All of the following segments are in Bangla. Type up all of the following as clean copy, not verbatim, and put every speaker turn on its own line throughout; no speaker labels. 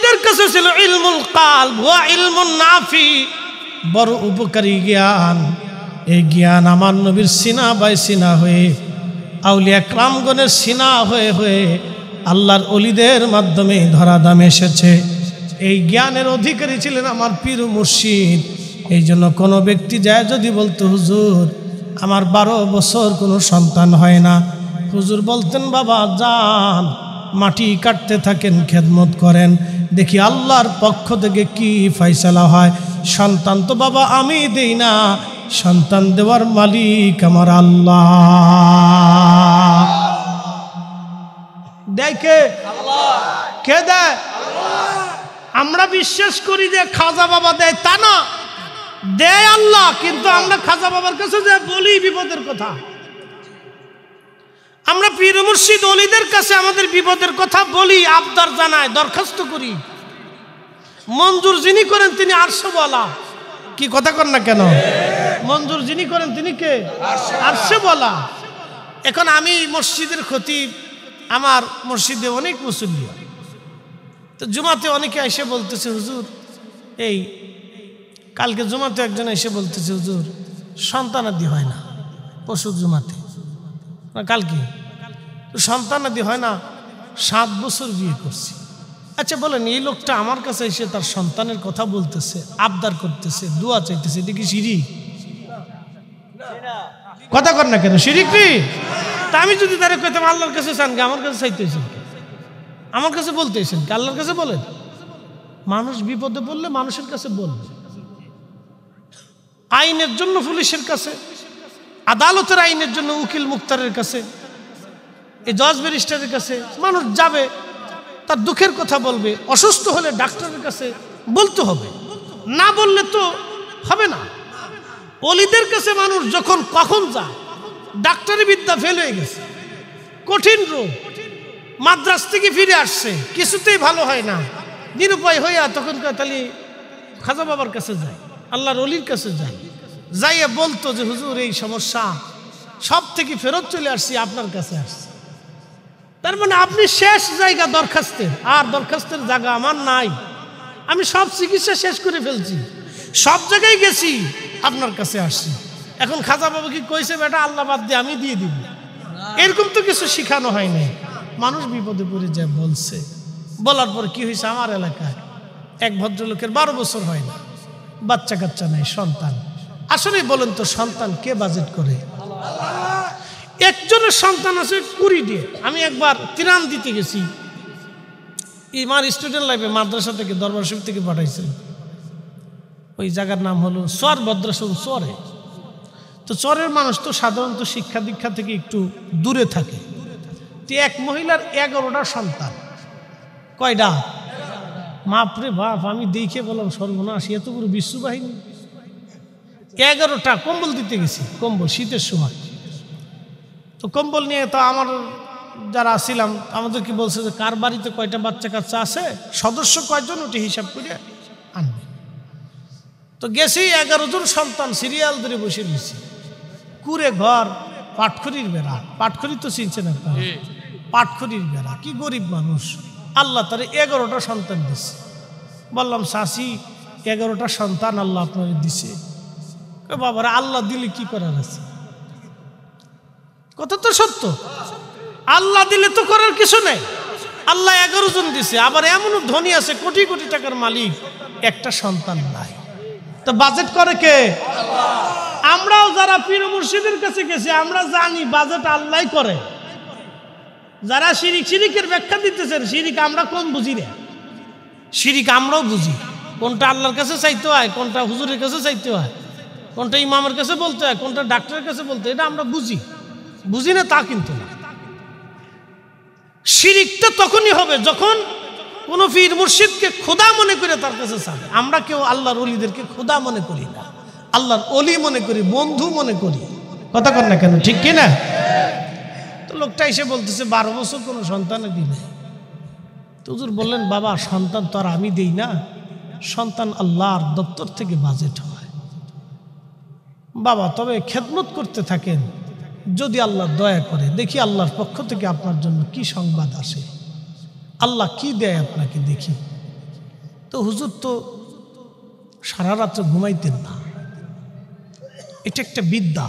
অলিদের কাছে ছিল ইলমুল কালব ওয়া ইলমুন নাফি, বড় উপকারী জ্ঞান। এই জ্ঞান আমার নবীর সিনা বাই সিনা হয়ে, আউলিয়া کرامগণের সিনা হয়ে হয়ে আল্লাহর অলিদের মাধ্যমে ধরাধামে এসেছে। এই জ্ঞানের অধিকারী ছিলেন আমার পীর মুর্শিদ। এই জন্য কোনো ব্যক্তি যায় যদি বলতো হুজুর আমার 12 বছর কোনো সন্তান হয় না, হুজুর বলতেন বাবা যান মাটি কাটতে থাকেন, খেদমত করেন, দেখি আল্লাহর পক্ষ থেকে কি ফয়সালা হয়। সন্তান তো বাবা আমি দেই না, সন্তান দেওয়ার মালিক আমার আল্লাহ। দেয় কে? আল্লাহ। কে দেয়? আল্লাহ। আমরা বিশ্বাস করি যে খাজা বাবা দেয়, তা না, দেয় আল্লাহ। কিন্তু আমরা খাজা বাবার কাছে যে বলি বিপদের কথা, আমরা পীর মুর্শিদ ওলিদের কাছে আমাদের বিপদের কথা বলি, আবদার জানাই, দরখাস্ত করি। মঞ্জুর যিনি করেন তিনি আরশওয়ালা। কি কথা কর না কেন? মঞ্জুর যিনি করেন তিনি কে? আরশওয়ালা। এখন আমি মসজিদের খতিব, আমার মসজিদে অনেক মুসল্লি, তো জুমাতে অনেকে এসে বলতেছে হুজুর, এই কালকে জুমাতে একজন এসে বলতেছে হুজুর সন্তানাদি হয় না, পরশু জুমাতে কালকে সন্তানাদি হয় না, 7 বছর বিয়ে করছি। আচ্ছা বলেন এই লোকটা আমার কাছে এসে তার সন্তানের কথা বলতেছে, আবদার করতেছে, দোয়া চাইতেছে, এটা কি শিরিক? কথা কর না কেন? শিরিক কি? তা আমি যদি তারে কইতাম আল্লাহর কাছে চান, আমার কাছে চাইতেছেন, আমার কাছে বলতেছেন, আল্লাহর কাছে বলেন। মানুষ বিপদে পড়লে মানুষের কাছে বলবে, আইনের জন্য পুলিশের কাছে, আদালতের আইনের জন্য উকিল মুক্তারের কাছে, এই জজ ব্যারিস্টারের কাছে মানুষ যাবে, তার দুঃখের কথা বলবে। অসুস্থ হলে ডাক্তারের কাছে বলতে হবে, না বললে তো হবে না। ওলিদের কাছে মানুষ যখন কখন যায়, ডাক্তারি বিদ্যা ফেল হয়ে গেছে, কঠিন রোগ, মাদ্রাস থেকে ফিরে আসছে, কিছুতেই ভালো হয় না, নিরুপায় হইয়া তখন তাহলে খাজা বাবার কাছে যায়, আল্লাহর ওলির কাছে যায়, যাইয়া বলতো যে হুজুর এই সমস্যা, সব থেকে ফেরত চলে আসছি, আপনার কাছে আসছি। তার মানে আপনি শেষ জায়গা দরখাস্তের, আর দরখাস্তের জায়গা আমার নাই, আমি সব চিকিৎসা শেষ করে ফেলছি, সব জায়গায় গেছি, আপনার কাছে আসছি। এখন খাজা বাবা কি কইছে বেটা আল্লাহ বাদ দিয়ে আমি দিয়ে দিব? এরকম তো কিছু শিখানো হয় নাই। মানুষ বিপদে পড়ে যায় বলছে, বলার পর কি হয়েছে, আমার এলাকায় এক ভদ্রলোকের 12 বছর হয় না, বাচ্চা কাচ্চা নাই, সন্তান। আসলে বলেন তো সন্তান কে বাজেট করে? একজনের সন্তান আছে 20 দিয়ে। আমি একবার তিরান দিতে গেছি, আমার স্টুডেন্ট লাইফে মাদ্রাসা থেকে দরবার শরীফ থেকে পাঠাইছিল, ওই জায়গার নাম হলো চর ভদ্রাসন চরে। তো চরের মানুষ তো সাধারণত শিক্ষা দীক্ষা থেকে একটু দূরে থাকে। তো এক মহিলার 11টা সন্তান। কয়টা? বাপরে বাপ, আমি দেখে বললাম সর্বনাশ, এত বড় বিশ্ববাহিনী। 11টা কম্বল দিতে গেছি, কম্বল শীতের সময়। তো কম্বল নিয়ে তো আমার যারা ছিলাম আমাদেরকে বলছে যে কার বাড়িতে কয়টা বাচ্চা কাচ্চা আছে, সদস্য কয়জন, ওটি হিসাব করে আনবে। তো গেছি, 11 জন সন্তান সিরিয়াল ধরে বসে রয়েছি, কুড়ে ঘর, পাটখড়ির বেড়া। পাটখড়ি তো চিনছেন আপনারা? পাটখড়ির বেড়া। কি গরিব মানুষ, আল্লাহ তারে 11টা সন্তান দিছে। বললাম চাচি 11টা সন্তান আল্লাহ আপনার দিছে। বাবারা আল্লাহ দিলে কি করার আছে? কথা তো সত্য, আল্লাহ দিলে তো করার কিছু নেই। আল্লাহ 11 জন দিছে, আবার এমনও ধনী আছে কোটি কোটি টাকার মালিক, একটা সন্তান নাই। তো বাজেট করে কে? আমরাও যারা পীর মুর্শিদের কাছে গেছি আমরা জানি বাজেট আল্লাহ করে। যারা শিরিকের ব্যাখ্যা দিতেছেন, শিরিক আমরা কোন বুঝি না, শিরিক আমরাও বুঝি। কোনটা আল্লাহর কাছে চাইতে হয়, কোনটা হুজুরের কাছে চাইতে হয়, কোনটা ইমামের কাছে বলতে হয়, কোনটা ডাক্তারের কাছে বলতে হয়, এটা আমরা বুঝি। বুঝি না তা কিন্তু না। শিরিকটা তখনই হবে যখন কোন পীর মুর্শিদকে খোদা মনে করে তার কাছে চায়। আমরা কেউ আল্লাহর ওলিদেরকে খোদা মনে করি না, আল্লাহর ওলি মনে করি, বন্ধু মনে করি। কথা কর না কেন, ঠিক কি না? তো লোকটা এসে বলতেছে 12 বছর কোনো সন্তানের দিই নাই। তো হুজুর বললেন বাবা সন্তান তো আর আমি দেই না, সন্তান আল্লাহর দপ্তর থেকে বাজেট হয়। বাবা তবে খেদমত করতে থাকেন, যদি আল্লাহ দয়া করে দেখি আল্লাহর পক্ষ থেকে আপনার জন্য কি সংবাদ আসে, আল্লাহ কি দেয় আপনাকে দেখি। তো হুজুর তো সারা রাত্র ঘুমাইতেন না, এটা একটা বিদ্যা,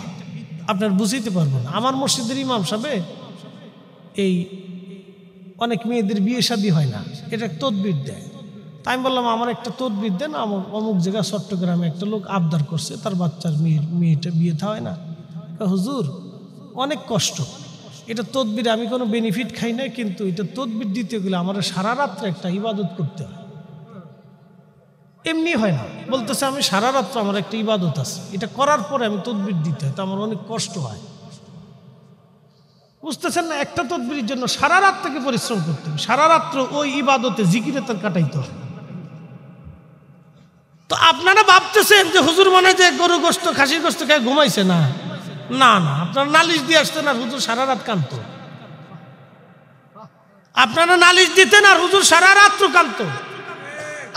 আপনার বুঝিতে পারবেন না। আমার মসজিদের ইমাম সাহেব এই অনেক মেয়েদের বিয়ে শাদী হয় না, এটা তদবির দেয়। তাই আমি বললাম আমার একটা তদবির দেন, আমার অমুক জায়গা চট্টগ্রামে একটা লোক আবদার করছে, তার বাচ্চার মেয়েটা বিয়ে হয় না। হুজুর অনেক কষ্ট, এটা তদবির আমি কোনো বেনিফিট খাই না, কিন্তু এটা তদবির দিতে গেলে আমার সারা রাত্রে একটা ইবাদত করতে হয়, এমনি হয় না। বলতেছে আমি সারা রাত্র আমার একটা ইবাদত আছে, এটা করার পরে আমি তদবির দিতে হয়, তো আমার অনেক কষ্ট হয়। বুঝতেছেন না? একটা তদবিরের জন্য সারা রাত থেকে পরিশ্রম করতে হবে, সারা রাত্র ওই ইবাদতে জিকিরে তার কাটাইতে হয়। তো আপনারা ভাবতেছেন যে হুজুর মনে যে গরু গোস্ত খাসির গোস্ত খেয়ে ঘুমাইছে না, না না, আপনারা নালিশ দিয়ে আসতেন আর হুজুর সারা রাত কাঁদত। আপনারা নালিশ দিতেন আর হুজুর সারা রাত্র কাঁদত।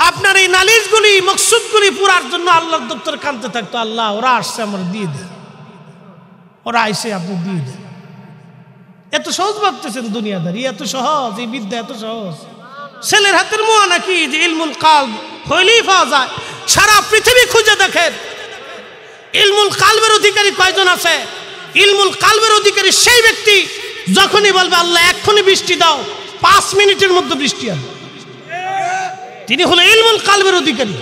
আপনার এই নালিশগুলি মকসুদগুলি পুরার জন্য আল্লাহর দপ্তরে কাঁদতে থাকতো, আল্লাহ ওরা আসছে আমার দিয়ে দেন, ওরা আইসে আপনি দিয়ে দেন। এত সহজ ভাবতেছেন দুনিয়াদারি, এত সহজ, এই বিদ্যা এত সহজ। ছেলের হাতের মোয়া নাকি যে ইলমুল কালব হইলেই পাওয়া যায়? সারা পৃথিবী খুঁজে দেখেন ইলমুল কালবের অধিকারী কয়জন আছে? ইলমুল কালবের অধিকারী সেই ব্যক্তি যখনই বলবে আল্লাহ এক্ষুনি বৃষ্টি দাও, 5 মিনিটের মধ্যে বৃষ্টি আসবে, তিনি হলো ইলমুল কালবের অধিকারী।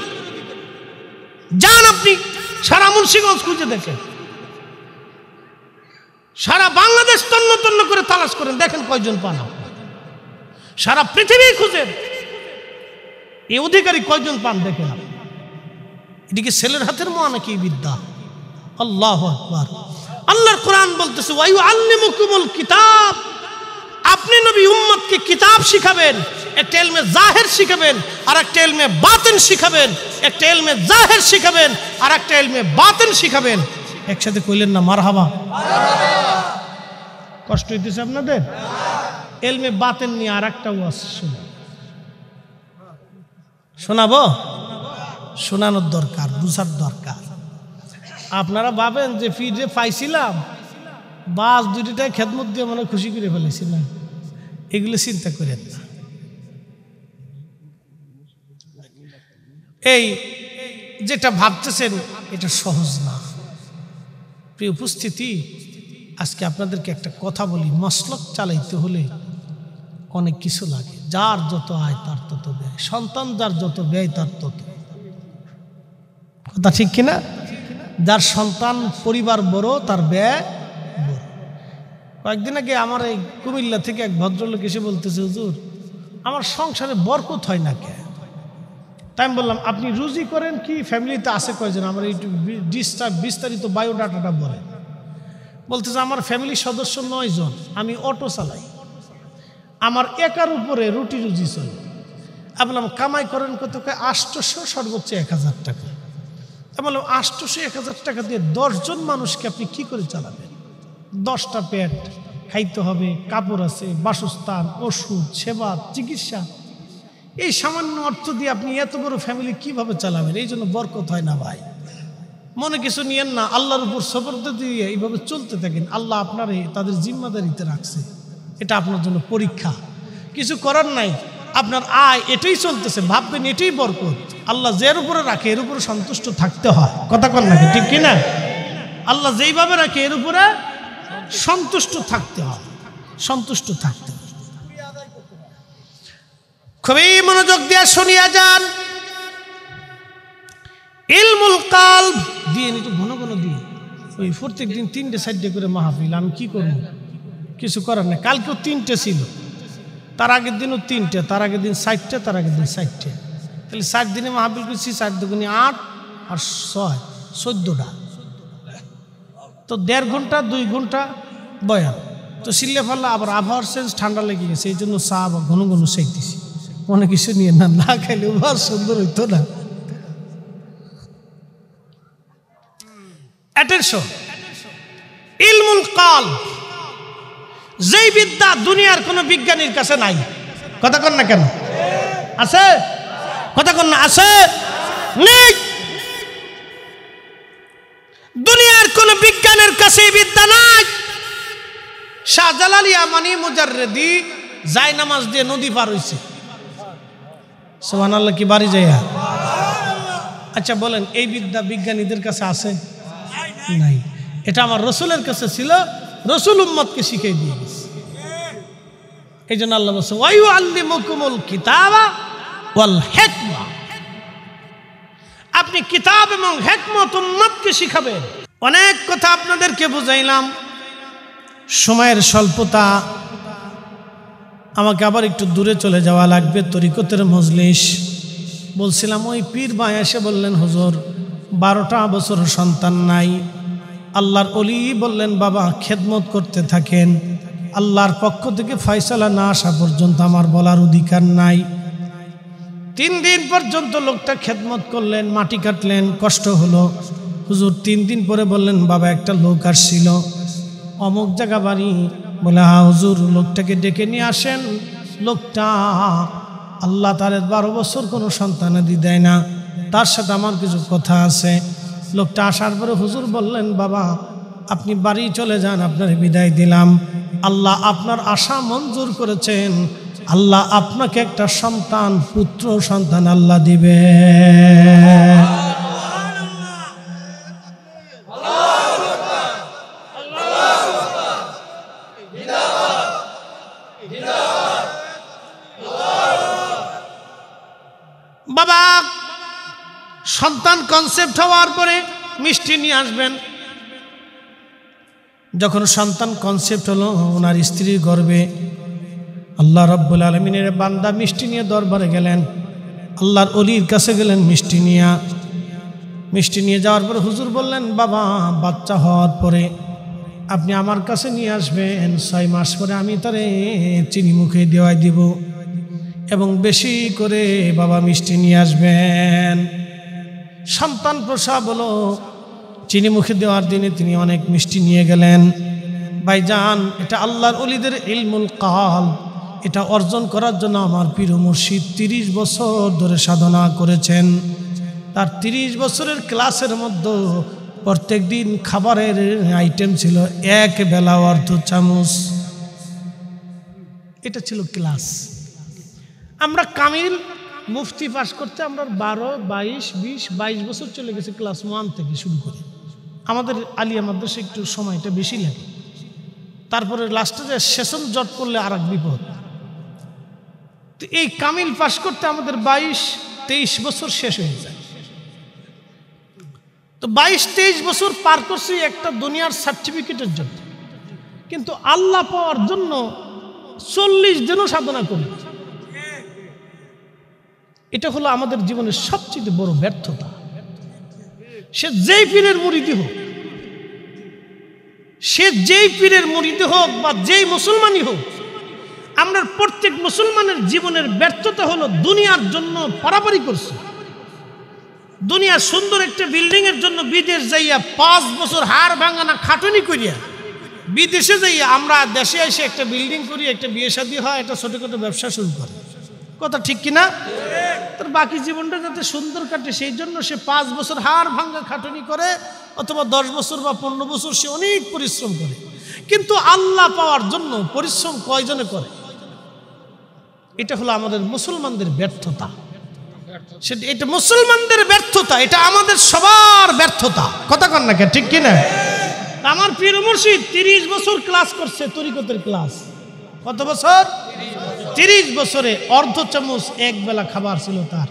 যান আপনি সারা মুন্সিগঞ্জ খুঁজে দেখেন, সারা বাংলাদেশ তন্ন তন্ন করে তালাশ করেন, দেখেন কয়জন পান। সারা পৃথিবী খুঁজেন, এই অধিকারী কয়জন পান দেখেন। এদিকে ছেলের হাতের মোয়া নাকি বিদ্যা? আল্লাহু আকবার। আল্লাহর কোরআন বলতেছে ওয়া ইউআল্লিমুকুমুল কিতাব, আপনি নবী উম্মতকে কিতাব শিখাবেন, একটা ইলমে জাহির শিখাবেন আর একটা ইলমে বাতিন শিখাবেন, একটা ইলমে জাহির শিখাবেন আর একটা ইলমে বাতিন শিখাবেন। একসাথে কইলেন না মারহাবা? কষ্ট হইতেছে আপনাদের? ইলমে বাতিন নিয়ে আর একটা ওয়াজ শোনাবো, শোনানোর দরকার, বুঝার দরকার। আপনারা ভাবেন যে ফিরে পাইছিলাম বাস দুটিটাই খেদমত দিয়ে মনে খুশি করে ফেলেছিলাম, এগুলো চিন্তা করেন না। এই যেটা ভাবতেছেন এটা সহজ না। প্রিয় উপস্থিতি, আজকে আপনাদেরকে একটা কথা বলি, মসলক চালাইতে হলে অনেক কিছু লাগে। যার যত আয় তার তত ব্যয়, সন্তান যার যত ব্যয় তার তত। কথা ঠিক কিনা? যার সন্তান পরিবার বড় তার ব্যয় বড়। কয়েকদিন আগে আমার এই কুমিল্লা থেকে এক ভদ্রলোক এসে বলতেছে হুজুর আমার সংসারে বরকত হয় না কে? তাই আমি বললাম আপনি রুজি করেন কি, ফ্যামিলিতে আছে কয়জন, আমার এই বিস্তারিত বায়োডাটাটা বলেন। বলতেছে আমার ফ্যামিলির সদস্য 9 জন, আমি অটো চালাই, আমার একার উপরে রুটি রুজি চলে। আমি বললাম কামাই করেন কত? 800, সর্বোচ্চ 1000 টাকা। আমি বললাম 800-1000 টাকা দিয়ে 10 জন মানুষকে আপনি কি করে চালাবেন? 10টা পেট খাইতে হবে, কাপড় আছে, বাসস্থান, ওষুধ, সেবা, চিকিৎসা, এই সামান্য অর্থ দিয়ে আপনি এত বড় ফ্যামিলি কিভাবে চালাবেন? এই জন্য বরকত হয় না ভাই। মনে কিছু নিয়েন না, আল্লাহর উপর সবর্দ দিয়ে এইভাবে চলতে থাকেন। আল্লাহ আপনারে তাদের জিম্মাদারিতে রাখছে, এটা আপনার জন্য পরীক্ষা, কিছু করার নাই। আপনার আয় এটাই চলতেছে, ভাববেন এটাই বরকত। আল্লাহ যের উপরে রাখে এর উপরে সন্তুষ্ট থাকতে হয়। কথা কন নাকি? ঠিক কিনা? আল্লাহ যেইভাবে রাখে এর উপরে সন্তুষ্ট থাকতে হয়, সন্তুষ্ট থাকতে হয়। খুবই মনোযোগ দিয়ে শুনিয়া যান। ইলমুল কালব দিয়ে একটু ঘন ঘন দিয়ে, ওই প্রত্যেক দিন 3টে-4টে করে মাহফিল, আমি কি করবো? কিছু করার নেই। কালকেও 3টে ছিল, তার আগের দিনও 3টে, তার আগের দিন 4টে, তার আগের দিন 4টে। তাহলে 4 দিনে মাহফিল করছি, 4 দুগুণে 8 আর 6 14টা, তো 1.5 ঘন্টা 2 ঘন্টা বয়ান। তো সিল্লে ফাল্লা আবার আবহাওয়ার চেঞ্জ, ঠান্ডা লেগে গেছে, এই জন্য চা আবার ঘন ঘন চাইতেছি। মনে কিছু নিয়ে না, না খাইলে আবার সুন্দর হইতো না। অ্যাটেনশন, ইলমুল কালব, যেই বিদ্যা দুনিয়ার কোন বিজ্ঞানীর কাছে নাই। কথা কন না কেন? আছে? কথা কন না? আছে? নেই। দুনিয়ার কোন বিজ্ঞানের কাছে বিদ্যা নাই। শাহজালাল ইয়ামানি মুজাররিদি জায়নামাজ দিয়ে নদী পার হইছে, সুবহানাল্লাহ কি বাড়ি যাইয়া? আচ্ছা বলেন, এই বিদ্যা বিজ্ঞানীদের কাছে আছে? নাই। এটা আমার রসুলের কাছে ছিল, রসুল উম্মতকে শিখিয়ে দিয়ে গেছে। এই জন্য আল্লাহ বলছে ওয়ায়ুআল্লিমুকুমুল কিতাবা ওয়াল হিকমা, আপনি কিতাব এবং হিকমত উম্মতকে শিখাবেন। অনেক কথা আপনাদেরকে বুঝাইলাম, সময়ের স্বল্পতা, আমাকে আবার একটু দূরে চলে যাওয়া লাগবে, তরিকতের মজলিস। বলছিলাম ওই পীর ভাই এসে বললেন হুজুর 12টা বছর সন্তান নাই। আল্লাহর ওলি বললেন বাবা খেদমত করতে থাকেন, আল্লাহর পক্ষ থেকে ফয়সালা না আসা পর্যন্ত আমার বলার অধিকার নাই। 3 দিন পর্যন্ত লোকটা খেদমত করলেন, মাটি কাটলেন, কষ্ট হলো। হুজুর 3 দিন পরে বললেন বাবা একটা লোক আসছিল, অমুক জায়গা বাড়ি। বলে হ্যাঁ হুজুর, লোকটাকে ডেকে নিয়ে আসেন। লোকটা আল্লাহ তার 12 বছর কোনো সন্তানাদি দেয় না, তার সাথে আমার কিছু কথা আছে। লোকটা আসার পরে হুজুর বললেন বাবা আপনি বাড়ি চলে যান, আপনার বিদায় দিলাম। আল্লাহ আপনার আশা মঞ্জুর করেছেন, আল্লাহ আপনাকে একটা সন্তান, পুত্র সন্তান আল্লাহ দিবে। বাবা সন্তান কনসেপ্ট হওয়ার পরে মিষ্টি নিয়ে আসবেন। যখন সন্তান কনসেপ্ট হলো ওনার স্ত্রীর গর্ভে, আল্লাহ রাব্বুল আলামিনের বান্দা মিষ্টি নিয়ে দরবারে গেলেন, আল্লাহর ওলির কাছে গেলেন মিষ্টি নিয়ে যাওয়ার পরে হুজুর বললেন বাবা বাচ্চা হওয়ার পরে আপনি আমার কাছে নিয়ে আসবেন, 6 মাস পরে আমি তারে চিনি মুখে দেওয়াই দিব, এবং বেশি করে বাবা মিষ্টি নিয়ে আসবেন। সন্তান প্রসব হলো, চিনি মুখে দেওয়ার দিনে তিনি অনেক মিষ্টি নিয়ে গেলেন। ভাইজান এটা আল্লাহর ওলিদের ইলমুল কাল, এটা অর্জন করার জন্য আমার পীর মুর্শিদ 30 বছর ধরে সাধনা করেছেন। তার 30 বছরের ক্লাসের মধ্যে প্রত্যেক দিন খাবারের আইটেম ছিল 1 বেলা অর্ধ চামচ। এটা ছিল ক্লাস। আমরা কামিল মুফতি পাস করতে আমরা 12, 22, 20, 22 বছর চলে গেছে ক্লাস 1 থেকে শুরু করে। আমাদের আলিয়া মাদ্রাসা একটু সময়টা বেশি লাগে। তারপরে লাস্টে যে সেশন জট করলে আর এক বিপদ। তো এই কামিল পাস করতে আমাদের 22-23 বছর শেষ হয়ে যায়। তো 22-23 বছর পার করছি একটা দুনিয়ার সার্টিফিকেটের জন্য, কিন্তু আল্লাহ পাওয়ার জন্য 40 দিনও সাধনা করি। এটা হলো আমাদের জীবনের সবচেয়ে বড় ব্যর্থতা। সে যেই পীরের মুরিদি হোক, বা যেই মুসলমানই হোক, আমরা প্রত্যেক মুসলমানের জীবনের ব্যর্থতা হলো দুনিয়ার জন্য পারাপারি করছে। দুনিয়ার সুন্দর একটা বিল্ডিং এর জন্য বিদেশ যাইয়া 5 বছর হাড় ভাঙানা খাটুনি করিয়া বিদেশে যাইয়া আমরা দেশে এসে একটা বিল্ডিং করি, একটা বিয়ে শাদী হয়, একটা ছোটখাটো ব্যবসা শুরু করে। কথা ঠিক কিনা? তার বাকি জীবনটা যাতে সুন্দর কাটে সেই জন্য সে 5 বছর হাড় ভাঙা খাটুনি করে, অথবা 10 বছর বা 15 বছর সে অনেক পরিশ্রম করে। কিন্তু আল্লাহ পাওয়ার জন্য পরিশ্রম কয়জনে করে? এটা হলো আমাদের মুসলমানদের ব্যর্থতা। এটা মুসলমানদের ব্যর্থতা, এটা আমাদের সবার ব্যর্থতা। কথা কন না, ঠিক কিনা? আমার পীর মুর্শিদ 30 বছর ক্লাস করছে, তরিকতের ক্লাস। কত বছর? 30 বছরে অর্ধ চামচ 1 বেলা খাবার ছিল তার।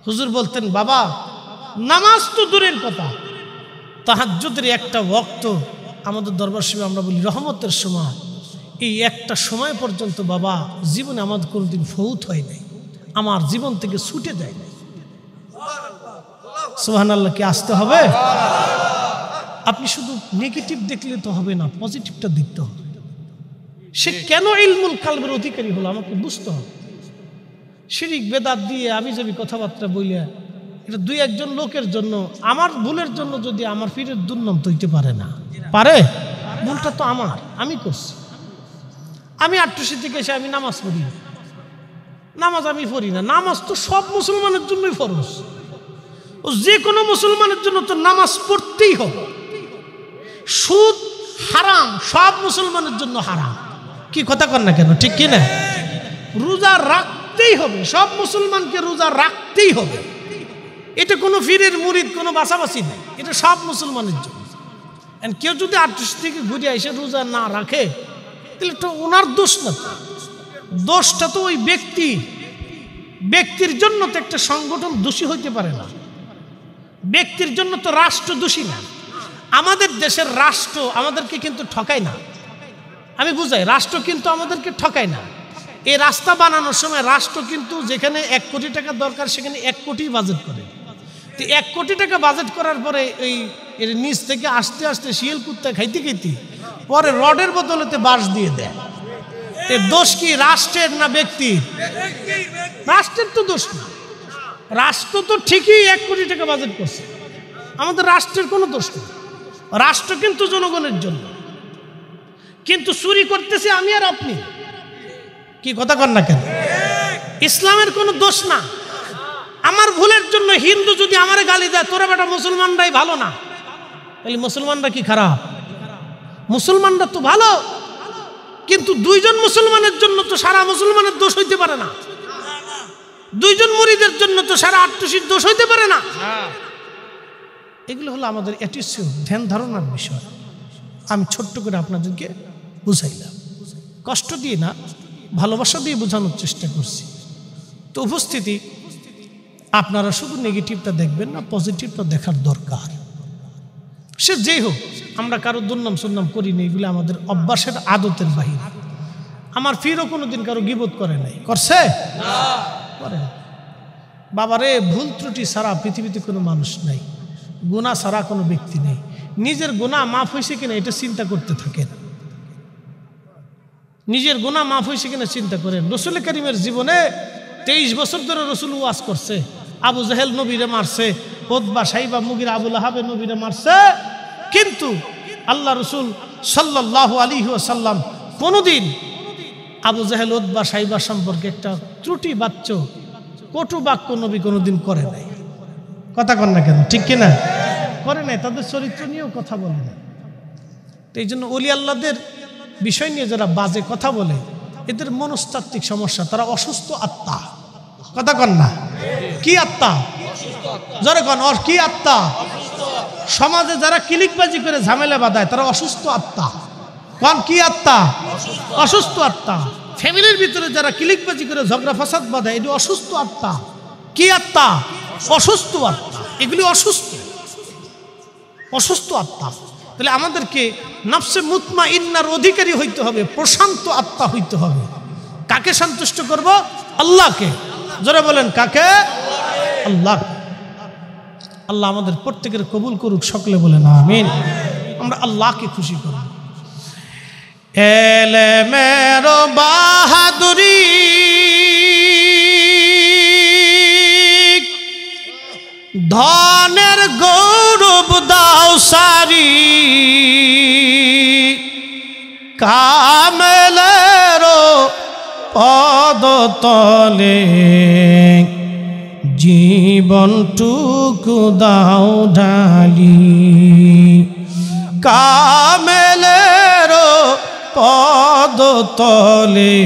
হুজুর বলতেন বাবা নামাজ তো দূরের কথা, তাহাজ্জুদের একটা ওয়াক্ত আমাদের দরবার শিবে আমরা বলি রহমতের সময়, এই একটা সময় পর্যন্ত বাবা জীবনে আমাদের কোনোদিন ফৌত হয় নাই, আমার জীবন থেকে ছুটে যায় না। সুবহানাল্লাহ কি আসতে হবে? আপনি শুধু নেগেটিভ দেখলে তো হবে না, পজিটিভটা দেখতে হবে। সে কেন ইলমুল কালবের অধিকারী হলো আমাকে বুঝতে হবে। শিরিক বেদাত দিয়ে আমি যদি কথাবার্তা বলিয়া এটা 2-1 লোকের জন্য, আমার ভুলের জন্য যদি আমার পীরের দুর্নাম তৈতে পারে না, পারে? ভুলটা তো আমার, আমি করছি। আমি 88 থেকে এসে আমি নামাজ পড়ি না, নামাজ আমি পড়ি না। নামাজ তো সব মুসলমানের জন্যই ফরজ, ও যে কোনো মুসলমানের জন্য তো নামাজ পড়তেই হবে। সুদ হারাম, সব মুসলমানের জন্য হারাম। কি কথা কন না কেন, ঠিক কি না? রোজা রাখতেই হবে, সব মুসলমানকে রোজা রাখতেই হবে। এটা কোনো ফিরের মুরিদ, কোনো বাছাবাছি নেই, এটা সব মুসলমানের জন্য। কেউ যদি 38 থেকে ঘুরে এসে রোজা না রাখে তাহলে তো ওনার দোষ না, দোষটা তো ওই ব্যক্তির জন্য তো একটা সংগঠন দোষী হইতে পারে না, ব্যক্তির জন্য তো রাষ্ট্র দোষী না। আমাদের দেশের রাষ্ট্র আমাদেরকে কিন্তু ঠকায় না, আমি বুঝাই, রাষ্ট্র কিন্তু আমাদেরকে ঠকায় না। এই রাস্তা বানানোর সময় রাষ্ট্র কিন্তু যেখানে 1 কোটি টাকা দরকার সেখানে 1 কোটি বাজেট করে। তো 1 কোটি টাকা বাজেট করার পরে এর নিচ থেকে আস্তে আস্তে শিয়াল কুত্তা খাইতে খাইতে পরে রডের বদলেতে বাঁশ দিয়ে দেয়। এর দোষ কি রাষ্ট্রের না ব্যক্তির? রাষ্ট্রের তো দোষ না, রাষ্ট্র তো ঠিকই 1 কোটি টাকা বাজেট করছে, আমাদের রাষ্ট্রের কোনো দোষ নেই। রাষ্ট্র কিন্তু জনগণের জন্য, কিন্তু চুরি করতেছে আমি আর আপনি। কি কথা কন না কেন? ইসলামের কোনো দোষ না। আমার ভুলের জন্য হিন্দু যদি আমারে গালি দেয়, তোরা বেটা মুসলমানরাই ভালো না, তাহলে মুসলমানরা কি খারাপ? মুসলমানরা তো ভালো, কিন্তু 2 জন মুসলমানের জন্য তো সারা মুসলমানের দোষ হইতে পারে না, 2 জন মুরিদের জন্য তো সারা 88 দোষ হইতে পারে না। এগুলো হলো আমাদের অ্যাটিটিউড, ধ্যান ধারণার বিষয়। আমি ছোট্ট করে আপনাদেরকে বুঝাইলাম, কষ্ট দিয়ে না, ভালোবাসা দিয়ে বোঝানোর চেষ্টা করছি। তো উপস্থিতি, আপনারা শুধু নেগেটিভটা দেখবেন না, পজিটিভটা দেখার দরকার। সে যেই হোক, আমরা কারো দুর্নাম সুন্নাম করি না, এগুলো আমাদের অভ্যাসের আদতের বাহিরে। আমার ফিরও কোনোদিন কারো গীবত করে নাই, করছে? করে না। বাবারে, ভুল ত্রুটি ছাড়া পৃথিবীতে কোনো মানুষ নাই, গুনাহ ছাড়া কোনো ব্যক্তি নেই। নিজের গুনাহ মাফ হয়েছে কিনা এটা চিন্তা করতে থাকেন, নিজের গুনাহ মাফ হয়েছে কিনা চিন্তা করেন। রসুল করিমের জীবনে 23 বছর ধরে রসুল ওয়াজ করছে, আবু জাহেল নবীরে মারছে, উতবা সাইবা মুগিরা আবু লাহাবে নবীরে মারছে, কিন্তু আল্লাহ রসুল সাল্লাল্লাহু আলাইহি ওয়াসাল্লাম কোনোদিন আবু জাহেল উতবা সাইবা সম্পর্কে একটা ত্রুটি বাচ্চ কটু বাক্য নবী কোনোদিন করে নাই। কথা কন না কেন? ঠিক কিনা? করে নাই, তাদের চরিত্র নিয়েও কথা বলে না। এই জন্য ওলি আল্লাহদের বিষয় নিয়ে যারা বাজে কথা বলে, এদের মনস্তাত্ত্বিক সমস্যা, তারা অসুস্থ আত্মা। কথা কন না? কি আত্মা? জোরে কন, কি আত্মা? সমাজে যারা কিলিকবাজি করে ঝামেলা বাঁধায় তারা অসুস্থ আত্মা। কন, কি আত্মা? অসুস্থ আত্মা। ফ্যামিলির ভিতরে যারা কিলিকবাজি করে ঝগড়া ফাসাদ বাঁধায়, এটি অসুস্থ আত্মা। কি আত্মা? অসুস্থ আত্মা। এগুলি অসুস্থ আত্মা। তাহলে আমাদেরকে নফসে মুতমাইন্নার অধিকারী হইতে হবে, প্রশান্ত আত্মা হইতে হবে। কাকে সন্তুষ্ট করব? আল্লাহকে। জোরে বলেন, কাকে? আল্লাহ। আল্লাহ আমাদের প্রত্যেকের কবুল করুক, সকলে বলেন আমিন। আমরা আল্লাহকে খুশি করব। এলেমের বাহাদুরি ধনের গৌরব দাও সারি, কামেলের পদতলে জীবনটুকু দাও ঢালি, কামেলের পদতলে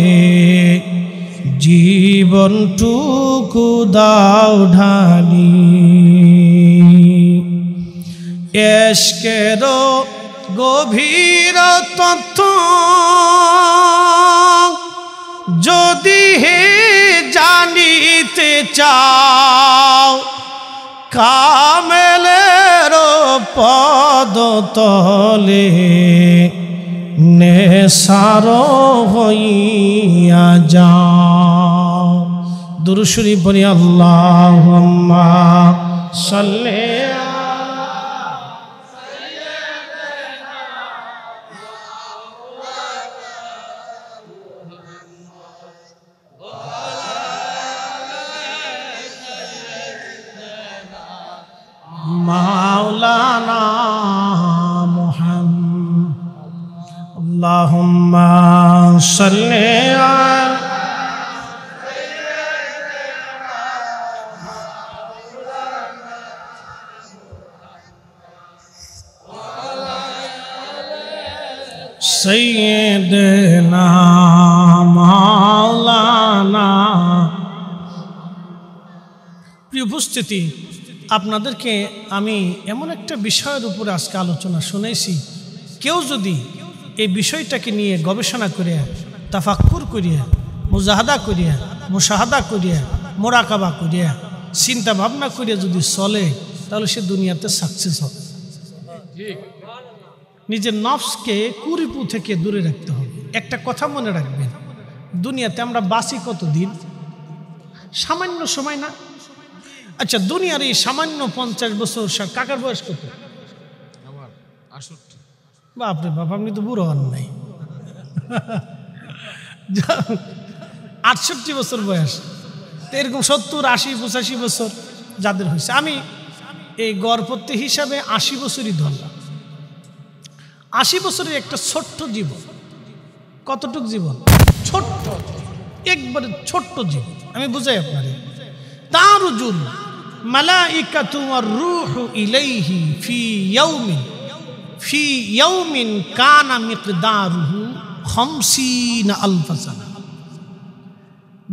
জীবনটুকু দাও ঢালি। এশকের গভীর তথ্য যদি হে জানিতে চাও, কামেলের পদতলে নেসার হইয়া যাও। দুরূদ শরীফ পড়ি, আল্লাহুম্মা সাল্লি মাওলানা মুহাম্মদ। আল্লাহুম্মা সাল্লি আলা সাইয়্যিদিনা মাওলানা প্রিয় উপস্থিতি, আপনাদেরকে আমি এমন একটা বিষয়ের উপরে আজকে আলোচনা শুনেছি, কেউ যদি এই বিষয়টাকে নিয়ে গবেষণা করিয়া, তাফাক্কুর করিয়া, মুজাহাদা করিয়া, মুশাহাদা করিয়া, মোরাকাবা করিয়া, চিন্তা ভাবনা করিয়া যদি চলে, তাহলে সে দুনিয়াতে সাকসেস হবে। নিজের নফসকে কুরিপু থেকে দূরে রাখতে হবে। একটা কথা মনে রাখবেন, দুনিয়াতে আমরা বাঁচি কতদিন? সামান্য সময় না? আচ্ছা, দুনিয়ার এই সামান্য 50 বছর, কাকার বয়স কত? বাপরে বাপ, আপনি তো বুড়ো হন নাই। 68 বছর বয়স, এরকম 70, 80, 85 বছর যাদের হয়েছে। আমি এই গড়পড়তে হিসাবে 80 বছরই ধরলাম। 80 বছরের একটা ছোট্ট জীবন। কতটুক জীবন? ছোট্ট, একবারে ছোট্ট জীবন। আমি বুঝাই আপনারে। তারুজুল মালাইকাতু ওয়ার রূহু ইলাইহি ফি ইয়াউমিন কানা মিকদারুহু 50 আলফ সানা।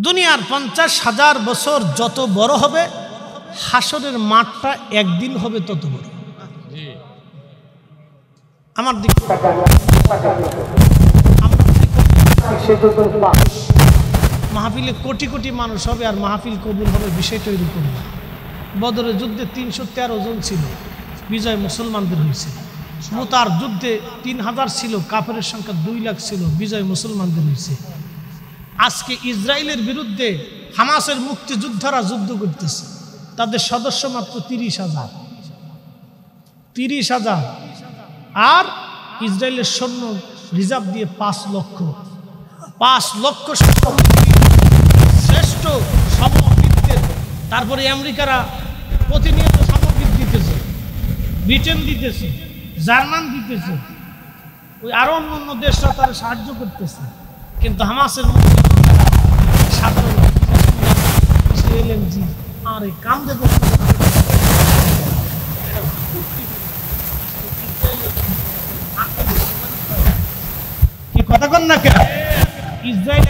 দুনিয়ার 50,000 বছর যত বড় হবে, হাসরের মাঠটা একদিন হবে তত বড়। আমার দিক মাহফিলে কোটি কোটি মানুষ হবে আর মাহফিল কবুল হবে, বিষয়টা এরকম না। বদরের যুদ্ধে 313 জন ছিল, বিজয় মুসলমানদের হয়েছে। মুতার যুদ্ধে 3000 ছিল, কাফেরের সংখ্যা 2 লাখ ছিল, বিজয় মুসলমানদের হয়েছে। আজকে ইসরায়েলের বিরুদ্ধে হামাসের মুক্তিযোদ্ধারা যুদ্ধ করতেছে, তাদের সদস্য মাত্র 30,000 আর ইসরায়েলের সৈন্য রিজার্ভ দিয়ে 5 লক্ষ শ্রেষ্ঠ সমবৃত্তের। তারপরে আমেরিকারা প্রতিনিয়ত সামগ্রিক দিতেছে, ব্রিটেন দিতেছে, জার্মান দিতেছে, ওই আরো অন্য দেশরা তারা সাহায্য করতেছে। কিন্তু হামাসের সাধারণ আর এই কাম দেবো কি কথা কন না কেন? ইসরায়েল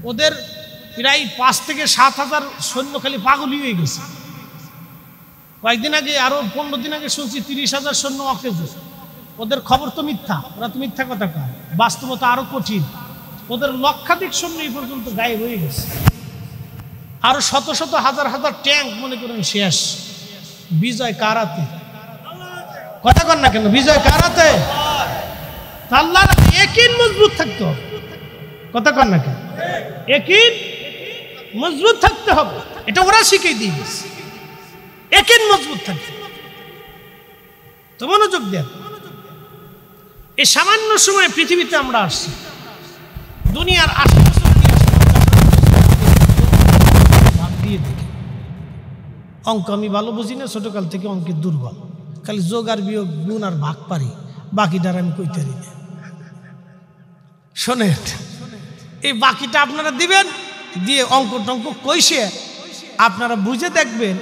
ওদের প্রায় 5 থেকে 7 হাজার সৈন্য খালি পাগল হয়ে গেছে। কয়েকদিন আগে, আরো 15 দিন আগে শুনছি 30,000 সৈন্য অকেজ। ওদের খবর তো মিথ্যা, ওরা তো মিথ্যা কথা কয়, বাস্তবতা আরো কঠিন। ওদের লক্ষাধিক সৈন্য এই পর্যন্ত গায়েব হয়ে গেছে। আরো শত শত হাজার হাজার ট্যাঙ্ক মনে করেন শেষ। বিজয় কার হাতে? কথা কন না কেন? বিজয় কার হাতে? আল্লাহর ইয়াকিন মজবুত থাকতে হবে। কথা কন না কেন? ইয়াকিন মজবুত থাকতে হবে, এটা ওরা শিখিয়ে দিয়ে গেছে। ইয়াকিন মজবুত থাকতে তো মনোযোগ দেন। এই সামান্য সময় পৃথিবীতে আমরা আসছি, দুনিয়ার 80 বছর দিয়ে দেখি। অঙ্ক আমি ভালো বুঝি না, ছোটকাল থেকে অঙ্কের দুর্বল, খালি যোগ আর বিয়োগ, গুণ আর ভাগ পারি, বাকিটার আমি কইতে পারি না। শোনেন, এই বাকিটা আপনারা দিবেন, দিয়ে অঙ্ক টঙ্ক কইসে আপনারা বুঝে দেখবেন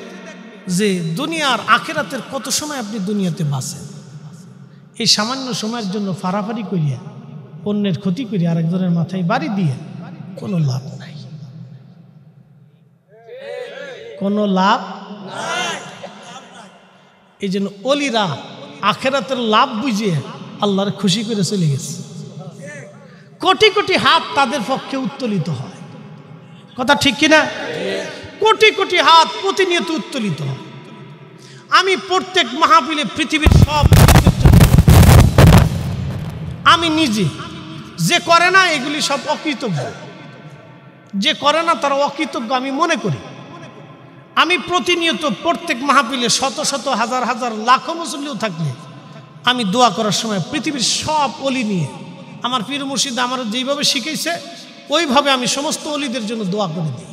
যে দুনিয়ার আখেরাতের কত সময় আপনি দুনিয়াতে বাঁচেন। এই সামান্য সময়ের জন্য ফাড়াফাড়ি করিয়া, অন্যের ক্ষতি করিয়া, আরেকজনের মাথায় বাড়ি দিয়ে কোনো লাভ নাই, কোনো লাভ নাই। এই জন্য অলিরা আখেরাতের লাভ বুঝে আল্লাহর খুশি করে চলে গেছে। কোটি কোটি হাত তাদের পক্ষে উত্তোলিত হয়। কথা ঠিক কিনা? কোটি কোটি হাত প্রতিনিয়ত উত্তোলিত হয়। আমি প্রত্যেক মাহফিলে পৃথিবীর সব, আমি নিজে, যে করে না এগুলি সব অকৃতজ্ঞ, যে করে না তারা অকৃতজ্ঞ আমি মনে করি। আমি প্রতিনিয়ত প্রত্যেক মাহফিলে শত শত হাজার হাজার লাখো মুসল্লিও থাকলে আমি দোয়া করার সময় পৃথিবীর সব অলি নিয়ে, আমার পীর মুর্শিদ আমার যেইভাবে শিখেছে ওইভাবে আমি সমস্ত অলিদের জন্য দোয়া করে দিই।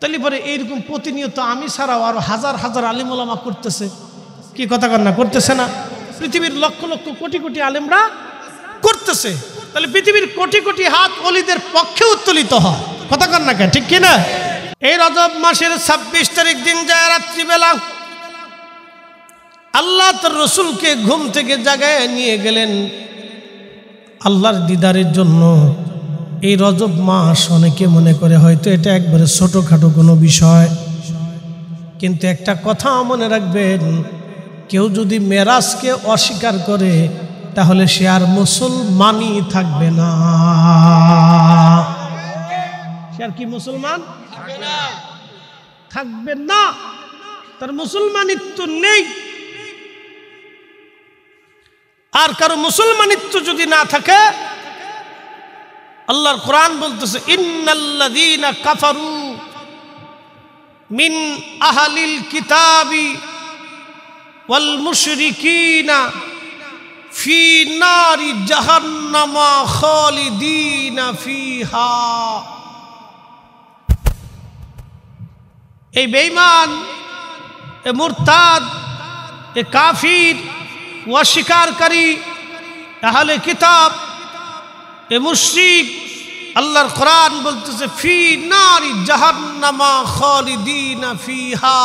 তাহলে পরে এইরকম প্রতিনিয়ত আমি ছাড়াও আরো হাজার হাজার আলিম ওলামা করতেছে। কি কথা কান্না করতেছে না? পৃথিবীর লক্ষ লক্ষ কোটি কোটি আলেমরা করতেছে। তাহলে পৃথিবীর কোটি কোটি হাত অলিদের পক্ষে উত্তোলিত হয়। কথা কান্না কে ঠিক কিনা? এই রজব মাসের 26 তারিখ দিন যায় রাত্রিবেলা আল্লাহ তার রসুলকে ঘুম থেকে জাগায় নিয়ে গেলেন আল্লাহর দিদারের জন্য। এই রজব মাস অনেকে মনে করে হয়তো এটা একবারে ছোটোখাটো কোনো বিষয়, কিন্তু একটা কথা মনে রাখবেন, কেউ যদি মেরাজকে অস্বীকার করে তাহলে সে আর মুসলমানই থাকবে না। সে আর কি মুসলমান থাকবে না, তার মুসলমানিত্ব নেই। আর কারো মুসলমানিত্ব যদি না থাকে, আল্লাহর কোরআন বলতেছে ইন্নাল্লাযীনা কাফারু মিন আহলিল কিতাবি ওয়াল মুশরিকিনা ফি নারি জাহান্নামা খালিদিনা ফিহা। এই বেঈমান, এ মুরতাদ, এ কাফির, অস্বীকারী, আহলে কিতাব, এ মুশরিক, আল্লাহর কোরআন বলতেছে ফি নারি জাহান্নামা খালিদিনা ফিহা,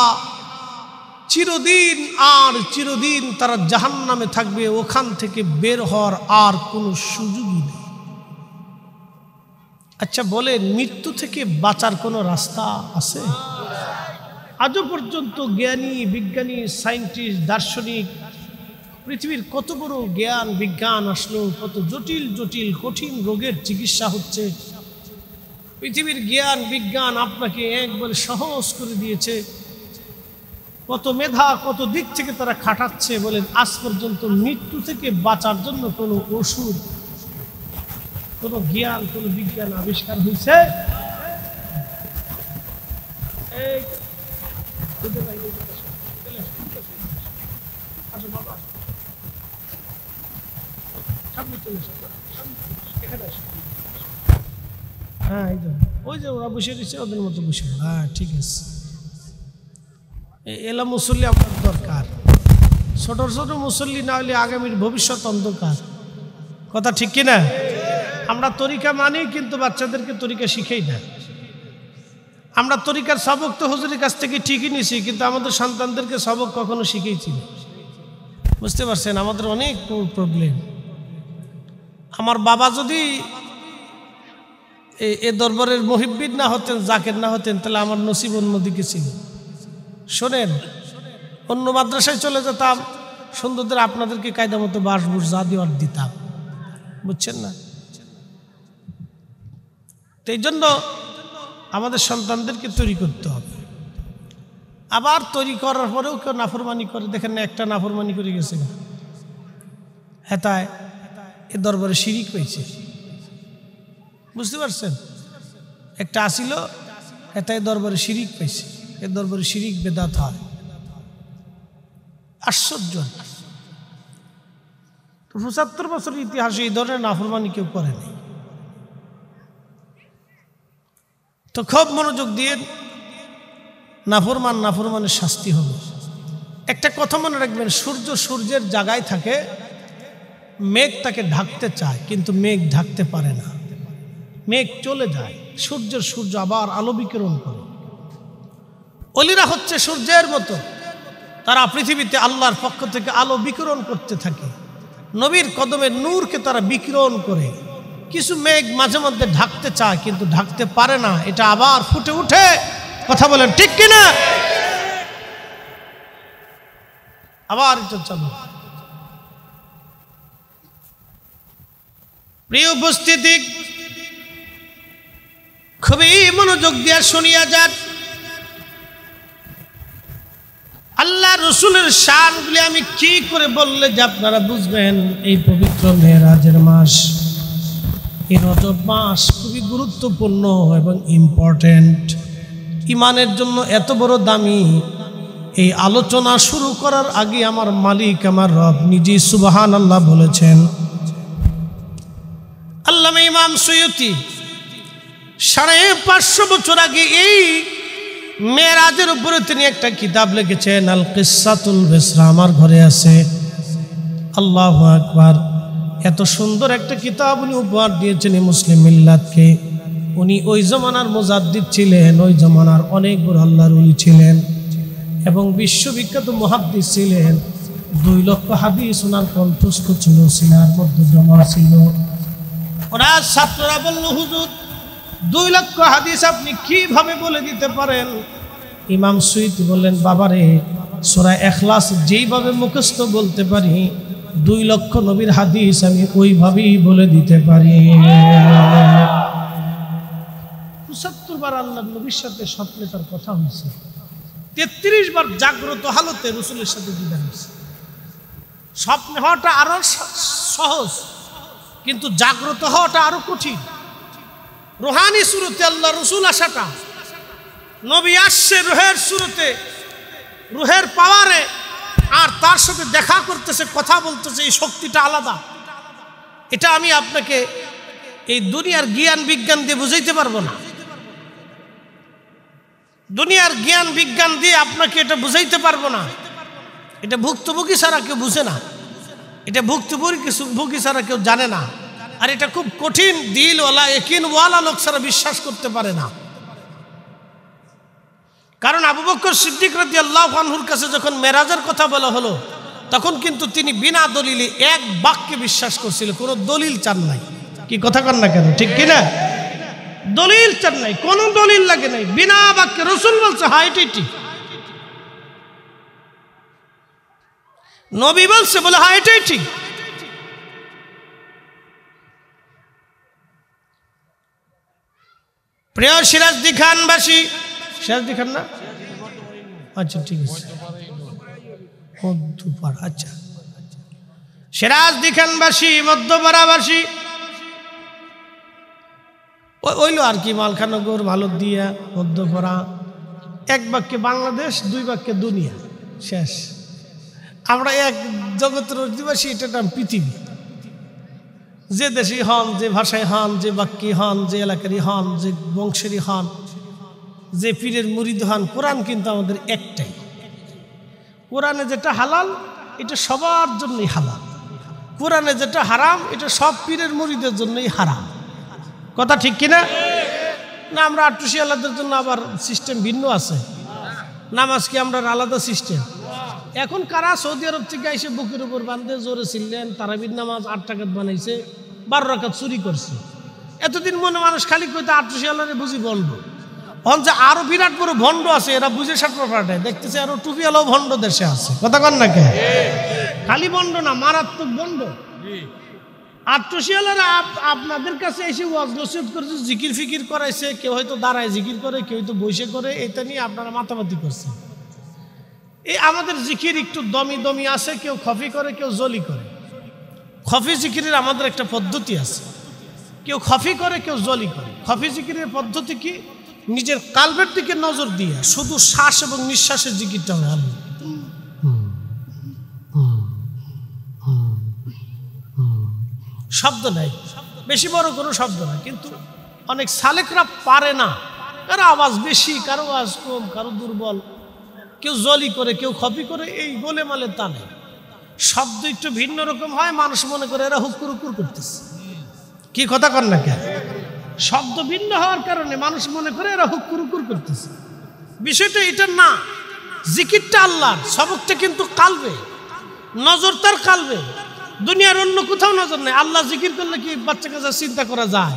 চিরদিন আর চিরদিন তারা জাহান্নামে থাকবে, ওখান থেকে বের হওয়ার আর কোনো সুযোগই নেই। আচ্ছা বলেন, মৃত্যু থেকে বাঁচার কোনো রাস্তা আছে? আজও পর্যন্ত জ্ঞানী, বিজ্ঞানী, সায়েন্টিস্ট, দার্শনিক, পৃথিবীর কত বড় জ্ঞান বিজ্ঞান আসলো, কত জটিল জটিল কঠিন রোগের চিকিৎসা হচ্ছে। পৃথিবীর জ্ঞান বিজ্ঞান আপনাকে একবারে সহজ করে দিয়েছে, কত মেধা, কত দিক থেকে তারা খাটাচ্ছে। বলেন আজ পর্যন্ত মৃত্যু থেকে বাঁচার জন্য কোনো ওষুধ, কোনো জ্ঞান, কোনো বিজ্ঞান আবিষ্কার হয়েছে? হ্যাঁ, ওই যে ওরা বসে দিচ্ছে, ওদের মতো বসে। হ্যাঁ ঠিক আছে, এলা মুসল্লি আপনার দরকার। ছোট ছোট মুসল্লি না হলে আগামীর ভবিষ্যৎ অন্ধকার। কথা ঠিক কিনা? আমরা তরিকা মানি, কিন্তু বাচ্চাদেরকে তরিকা শিখেই না। আমরা তরিকার সবক তো হুজুরের কাছ থেকে ঠিকই নিছি, কিন্তু আমাদের সন্তানদেরকে সবক কখনো শিখেইছি না। বুঝতে পারছেন, আমাদের অনেক প্রবলেম। আমার বাবা যদি এ দরবারের মুহিব্বিন না হতেন, জাকের না হতেন, তাহলে আমার নসিব অন্যদিকে ছিল। শোনেন, অন্য মাদ্রাসায় চলে যেতাম, সুন্দরদের আপনাদেরকে কায়দা মতো বাসবুস যা দিয়ে দিতাম, বুঝছেন না? তো এই জন্য আমাদের সন্তানদেরকে তৈরি করতে হবে। আবার তৈরি করার পরেও কেউ নাফরমানি করে, দেখেন না, একটা নাফরমানি করে গেছে, হেতায় এ দরবারে শিরিক হয়েছে। বুঝতে পারছেন? একটা আসিল, হেতায় দরবারে শিরিক পেয়েছে, এ দরবারে শিরিক বেদাত হয়। আশ্চর্য। ৭৫ বছরের ইতিহাসে এই ধরনের নাফরমানি কেউ করেনি। তো খুব মনোযোগ দিয়ে নাফরমানের শাস্তি হবে। একটা কথা মনে রাখবেন, সূর্য সূর্যের জায়গায় থাকে, মেঘ তাকে ঢাকতে চায় কিন্তু মেঘ ঢাকতে পারে না, মেঘ চলে যায়। সূর্য আবার আলো বিকিরণ করে। অলিরা হচ্ছে সূর্যের মতো, তারা পৃথিবীতে আল্লাহর পক্ষ থেকে আলো বিকিরণ করতে থাকে। নবীর কদমের নূরকে তারা বিকিরণ করে। কিছু মেঘ মাঝে মধ্যে ঢাকতে চায় কিন্তু ঢাকতে পারে না, এটা আবার ফুটে উঠে। কথা বলেন ঠিক কিনা? আবার এটা চালু। প্রিয় উপস্থিতি, খুবই মনোযোগ দিয়ে শুনিয়া যান। আল্লাহ রসুলের শানগুলি আমি কি করে বললে যে আপনারা বুঝবেন। এই পবিত্র মেরাজের মাস, এই রজব মাস খুবই গুরুত্বপূর্ণ এবং ইম্পর্টেন্ট। ইমানের জন্য এত বড় দামি। এই আলোচনা শুরু করার আগে আমার মালিক, আমার রব নিজে সুবহানাল্লাহ বলেছেন। আল্লামা ইমাম সৈয়দী 550 বছর আগে এই মেরাজের উপরে তিনি একটা কিতাব লিখেছেন, আল কিসাতুল বিসরা। আমার ঘরে আছে। আল্লাহু আকবার। এত সুন্দর একটা কিতাব উনি উপহার দিয়েছেন এই মুসলিম মিল্লাতকে। উনি ওই জমানার মুজাদ্দিদ ছিলেন, ওই জমানার অনেক বড় আল্লাহর ওলি ছিলেন এবং বিশ্ববিখ্যাত মুহাদ্দিস ছিলেন। 2 লক্ষ হাদিস ওনার কণ্ঠস্থ ছিল, সিনার মধ্যে জমা ছিল। ওরা ছাত্ররা বলল, হুজুর 2 লক্ষ হাদিস আপনি কিভাবে বলে দিতে পারেন? ইমাম সুয়ুতী বললেন, বাবারে, সূরা ইখলাস যেইভাবে মুখস্থ বলতে পারি 2 লক্ষ নবীর হাদিস আমি ওইভাবেই বলে দিতে পারি। 75 বার আল্লাহর নবীর সাথে স্বপ্নে তার কথা হয়েছে, 33 বার জাগ্রত হালতে রাসূলের সাথে দিদার হয়েছে। স্বপ্নে হওয়াটা আরো সহজ, কিন্তু জাগ্রত হওয়াটা আরো কঠিন। রুহানি সুরতে আল্লাহ রসুল আসাটা, নবী আসছে রুহের সুরতে, রুহের পাওয়ারে, আর তার সাথে দেখা করতেছে, কথা বলতেছে, এই শক্তিটা আলাদা। এটা আমি আপনাকে এই দুনিয়ার জ্ঞান বিজ্ঞান দিয়ে বুঝাইতে পারবো না। দুনিয়ার জ্ঞান বিজ্ঞান দিয়ে আপনাকে এটা বুঝাইতে পারবো না। এটা ভুক্তভোগী ছাড়া কেউ বুঝে না, এটা ভুক্তভোগী ছাড়া কেউ জানে না। আর এটা খুব কঠিন, দিলওয়ালা ইয়াকিনওয়ালা লোক ছাড়া বিশ্বাস করতে পারে না। কারণ আবু বকর সিদ্দিক রাদিয়াল্লাহু আনহুর কাছে যখন মেরাজের কথা বলা হলো, তখন কিন্তু তিনি বিনা দলিলে এক বাক্যে বিশ্বাস করছিল, কোনো দলিল চান নাই। কি কথা কন না কেন, ঠিক কিনা? দলিল চান নাই, কোনো দলিল লাগে নাই, বিনা বাক্যে রাসূল বলছে হ্যাঁ এটাই ঠিক, নবী বলছে বলে হ্যাঁ এটাই ঠিক। প্রিয় সিরাজদি খানবাসী, সিরাজদি খান না, আচ্ছা ঠিক আছে, মধ্যপাড়া, আচ্ছা সিরাজদি খানবাসী, মধ্যপাড়াবাসী, ওইলো আর কি, মালখানগর, ভালদিয়া, মধ্যপাড়া। 1 বাক্যে বাংলাদেশ, 2 বাক্যে দুনিয়া, শেষ। আমরা এক জগতের অধিবাসী, এটার নাম পৃথিবী। যে দেশি হন, যে ভাষায় হন, যে বাক্যে হন, যে এলাকারই হন, যে বংশেরই হন, যে পীরের মুরিদ হন, কোরআন কিন্তু আমাদের একটাই। কোরআনে যেটা হালাল এটা সবার জন্যই হালাল, কোরআনে যেটা হারাম এটা সব পীরের মুরিদের জন্যই হারাম। কথা ঠিক কিনা? না, আমরা আট্টুসি আলাদের জন্য আবার সিস্টেম ভিন্ন আছে। নামাজ কি আমরা আলাদা সিস্টেম? এখন কারা সৌদি আরব থেকে এসে বুকের উপর বাঁধে জোরে ছিলেন, তারাবির নামাজ 8 টাকাত বানাইছে, 12 রাকাত চুরি করছে। এতদিন মনে মানুষ খালি কইতে আট্টুসি আলারে বুঝি ভণ্ড, হন যে আরো বিরাট বড় ভণ্ড আছে, এরা বুঝে সাটপা পাঠায়, দেখতেছে আরো টুপিওয়ালাও ভণ্ড দেশে আছে। কথা কন না কে? খালি ভণ্ড না, মারাত্মক ভণ্ড। আট্টুসিয়ালারা আপনাদের কাছে এসে ওয়াজ নসিহত করেছে, জিকির ফিকির করাইছে, কেউ হয়তো দাঁড়ায় জিকির করে, কেউ হয়তো বসে করে, এটা নিয়ে আপনারা মাতামাতি করছেন। এই আমাদের জিকির একটু দমি দমি আছে, কেউ খফি করে, কেউ জলি করে। খফি জিকিরের আমাদের একটা পদ্ধতি আছে, কেউ খফি করে, কেউ জলি করে। খফি জিকিরের পদ্ধতি কি? নিজের কালবের দিকে নজর দিয়ে শুধু শ্বাস এবং নিঃশ্বাসের জিকিরটা হয়, শব্দ নাই, বেশি বড় কোনো শব্দ না। কিন্তু অনেক সালেকরা পারে না, কারো আওয়াজ বেশি, কারো আওয়াজ কম, কারো দুর্বল, কেউ জলি করে, কেউ খপি করে, এই গোলে মালে তা নেই। শব্দ একটু ভিন্ন রকম হয়, মানুষ মনে করে এরা হুকুর হুকুর করতেছে। কি কথা কন না কেন? শব্দ ভিন্ন হওয়ার কারণে মানুষ মনে করে এরা হুকুর হুকুর করতেছে। বিষয়টা এটা না, জিকিরটা আল্লাহর, সবকটা কিন্তু কালবে, নজর তার কালবে, দুনিয়ার অন্য কোথাও নজর নেই। আল্লাহ জিকির করলে কি বাচ্চা কাচ্চা চিন্তা করা যায়?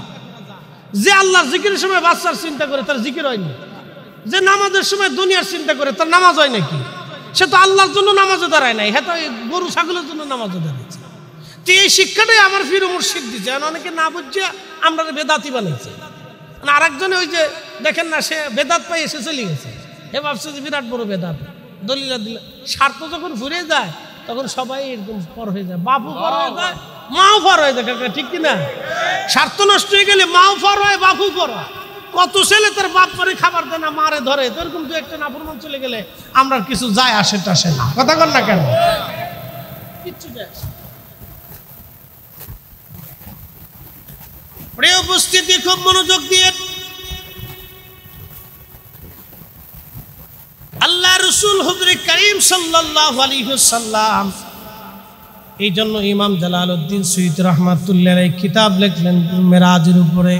যে আল্লাহ জিকিরের সময় বাচ্চার চিন্তা করে তার জিকির হয়নি, যে নামাজের সময় দুনিয়ার চিন্তা করে তার নামাজ হয় নাকি? সে তো আল্লাহর জন্য নামাজে দাঁড়ায় নাই, হ্যাঁ তো গরু ছাগলের জন্য নামাজে দাঁড়িয়েছে। তো এই শিক্ষাটাই আমার পীর মুর্শিদ দিচ্ছে, অনেকে না বুঝছে আমরা বেদাতি বানাইছে। আর একজনে ওই যে দেখেন না, সে বেদাত পাই এসে চলে গেছে, হে ভাবছে যে বিরাট বড় বেদাত, দলিলা দিল। স্বার্থ যখন ঘুরে যায় তখন সবাই এরকম পর হয়ে যায়, বাপু পর হয়ে যায়, মাও পর হয়ে যায়। কাকা ঠিক কিনা? স্বার্থ নষ্ট হয়ে গেলে মাও পর হয়, বাপু পর হয়। কত ছেলে তার বাপ পরে খাবার দেয় না, মারে ধরে, এরকম দু একটা নাফরমান চলে গেলে আমরা কিছু যায় আসে টাসে না। কথা কন না কেন? কিচ্ছু যায়। প্রিয় উপস্থিতি, খুব মনোযোগ দিয়ে আল্লাহ রসুল হুজুর করিম সাল্লাল্লাহু আলাইহি ওয়াসাল্লাম, এই জন্য ইমাম জালালউদ্দিন সুয়ুতী রাহমাতুল্লাহ আলাইহি কিতাব লিখলেন মেরাজের উপরে।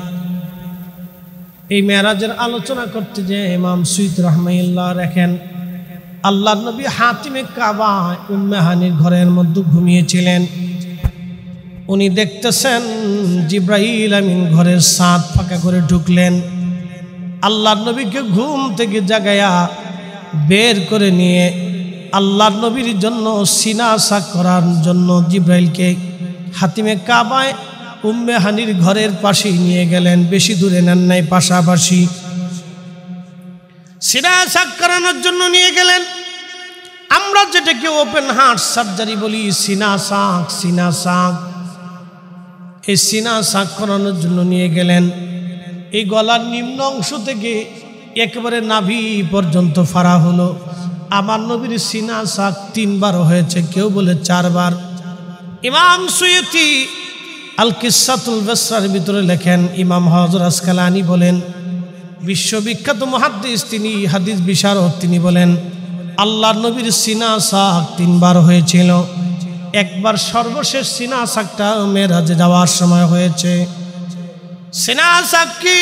এই মেরাজের আলোচনা করতে যে ইমাম সুয়ুতী রাহমাতুল্লাহ রাখেন, আল্লাহর নবী হাতিমে কাবা উম্মে হানির ঘরের মধ্যে ঘুমিয়েছিলেন। উনি দেখতেছেন জিব্রাইল আমিন ঘরের ছাদ ফাঁকা করে ঢুকলেন। আল্লাহর নবীকে ঘুম থেকে জাগায়া বের করে নিয়ে আল্লাহর নবীর জন্য সিনা সাক করার জন্য জিব্রাইলকে হাতিমে কাবায় উম্মে হানির ঘরের পাশেই নিয়ে গেলেন, বেশি দূরে নেন নাই, পাশাপাশি সিনা সাক করানোর জন্য নিয়ে গেলেন। আমরা যেটাকে ওপেন হার্ট সার্জারি বলি, সিনা সাক, এই সিনা সাক করানোর জন্য নিয়ে গেলেন। এই গলার নিম্ন অংশ থেকে একেবারে নাভি পর্যন্ত ফাড়া হলো। আমার নবীর সিনা সাক 3 বার হয়েছে, কেউ বলে 4 বার। ইমাম সুয়ুতি আল কিসাতুল বাসরার ভিতরে লেখেন, ইমাম হযরত আসকালানি বলেন, বিশ্ববিখ্যাত মুহাদ্দিস, তিনি হাদিস বিশারদ, তিনি বলেন আল্লাহর নবীর সিনা সাক 3 বার হয়েছিল। একবার সর্বশেষ সিনা সাকটা মেরাজে যাওয়ার সময় হয়েছে। সিনা সাক কি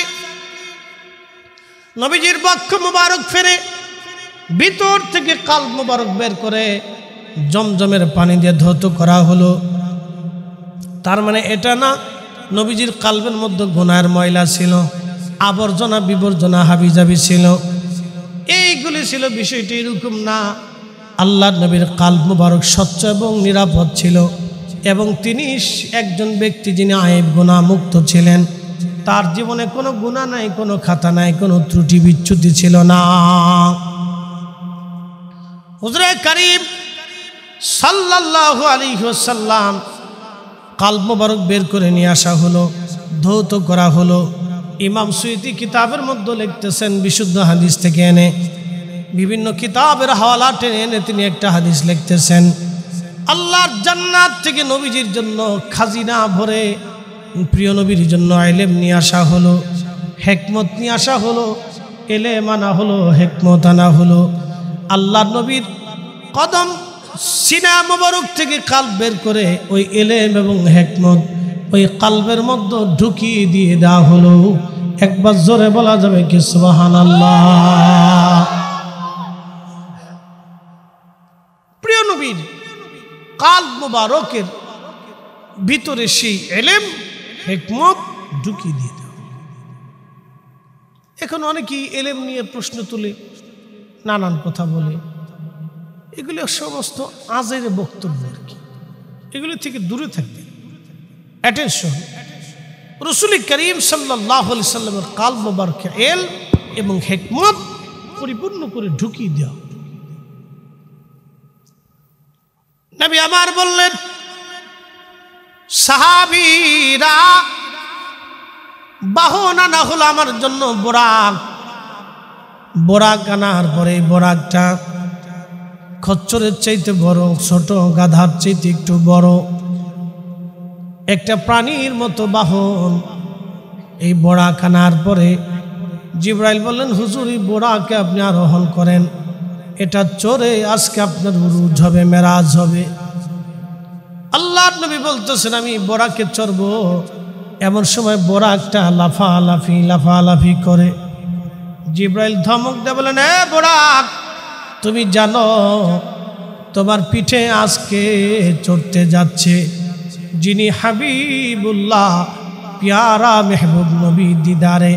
নবীজির বক্ষ মুবারক ফেরে ভিতর থেকে কাল্ব মুবারক বের করে জমজমের পানি দিয়ে ধৌত করা হলো। তার মানে এটা না নবীজির কাল্বের মধ্যে গুনাহের ময়লা ছিল, আবর্জনা বিবর্জনা হাবিজাবি ছিল, এইগুলি ছিল। বিষয়টি এরকম না। আল্লাহর নবীর কাল্ব মুবারক স্বচ্ছ এবং নিরাপদ ছিল, এবং তিনি একজন ব্যক্তি যিনি আইব গুনাহ মুক্ত ছিলেন। তার জীবনে কোনো গুনাহ নাই, কোনো খাতা নাই, কোনো ত্রুটি বিচ্যুতি ছিল না। হুজুরে কারীম সাল্লাল্লাহু আলাইহি ওয়াসাল্লাম কাল্ব মুবারক বের করে নিয়ে আসা হলো, ধৌত করা হলো। ইমাম সুয়ুতি কিতাবের মধ্যে লিখতেছেন, বিশুদ্ধ হাদিস থেকে এনে, বিভিন্ন কিতাবের হাওয়ালা টেনে এনে তিনি একটা হাদিস লিখতেছেন, আল্লাহর জান্নাত থেকে নবীজির জন্য খাজিনা ভরে প্রিয় নবীর জন্য ইলম নিয়ে আসা হলো, হিকমত নিয়ে আসা হলো, ইলম আনা হলো, হিকমত আনা হলো। আল্লাহর নবীর কদম সিনা মোবারক থেকে কাল্ব বের করে ওই ইলম এবং হিকমত ওই কাল্বের মধ্যে ঢুকিয়ে দিয়ে দেওয়া হলো। একবার জোরে বলা যাবে কি সুবহানাল্লাহ। প্রিয় নবীর কাল্ব মোবারকের ভিতরে সেই ইলম হিকমত ঢুকিয়ে দিয়ে দেওয়া। এখন অনেকেই ইলম নিয়ে প্রশ্ন তুলে, নানান কথা বলে, এগুলি সমস্ত আজের বক্তব্য আর কি। এগুলি থেকে দূরে থাকবে। অ্যাটেনশন, রাসূল করিম সাল্লাল্লাহু আলাইহি সাল্লামের কাল্ব মুবারকে ইলম এবং হিকমত পরিপূর্ণ করে ঢুকিয়ে দেওয়া। নবী আমার বললেন, সাহাবীরা বাহন আনা হলো আমার জন্য বোরাক আনার পরে বোরাকটা খচ্চরের চাইতে বড়, ছোট গাধার চাইতে একটু বড়, একটা প্রাণীর মতো বাহন। এই বোরাক আনার পরে জিবরাইল বললেন, হুজুর এই বোরাকে আপনি আরোহণ করেন, এটা চড়ে আজকে আপনার উরুজ হবে, মেরাজ হবে। আল্লাহর নবী বলতেছেন, আমি বোরাকে চড়বো। এমন সময় বোরাকটা লাফালাফি করে। জিবরাইল ধমক দিয়ে বলেন, এ বোরাক, তুমি জানো তোমার পিঠে আজকে চড়তে যাচ্ছে যিনি হাবিবুল্লাহ, পিয়ারা মেহবুব নবী, দিদারে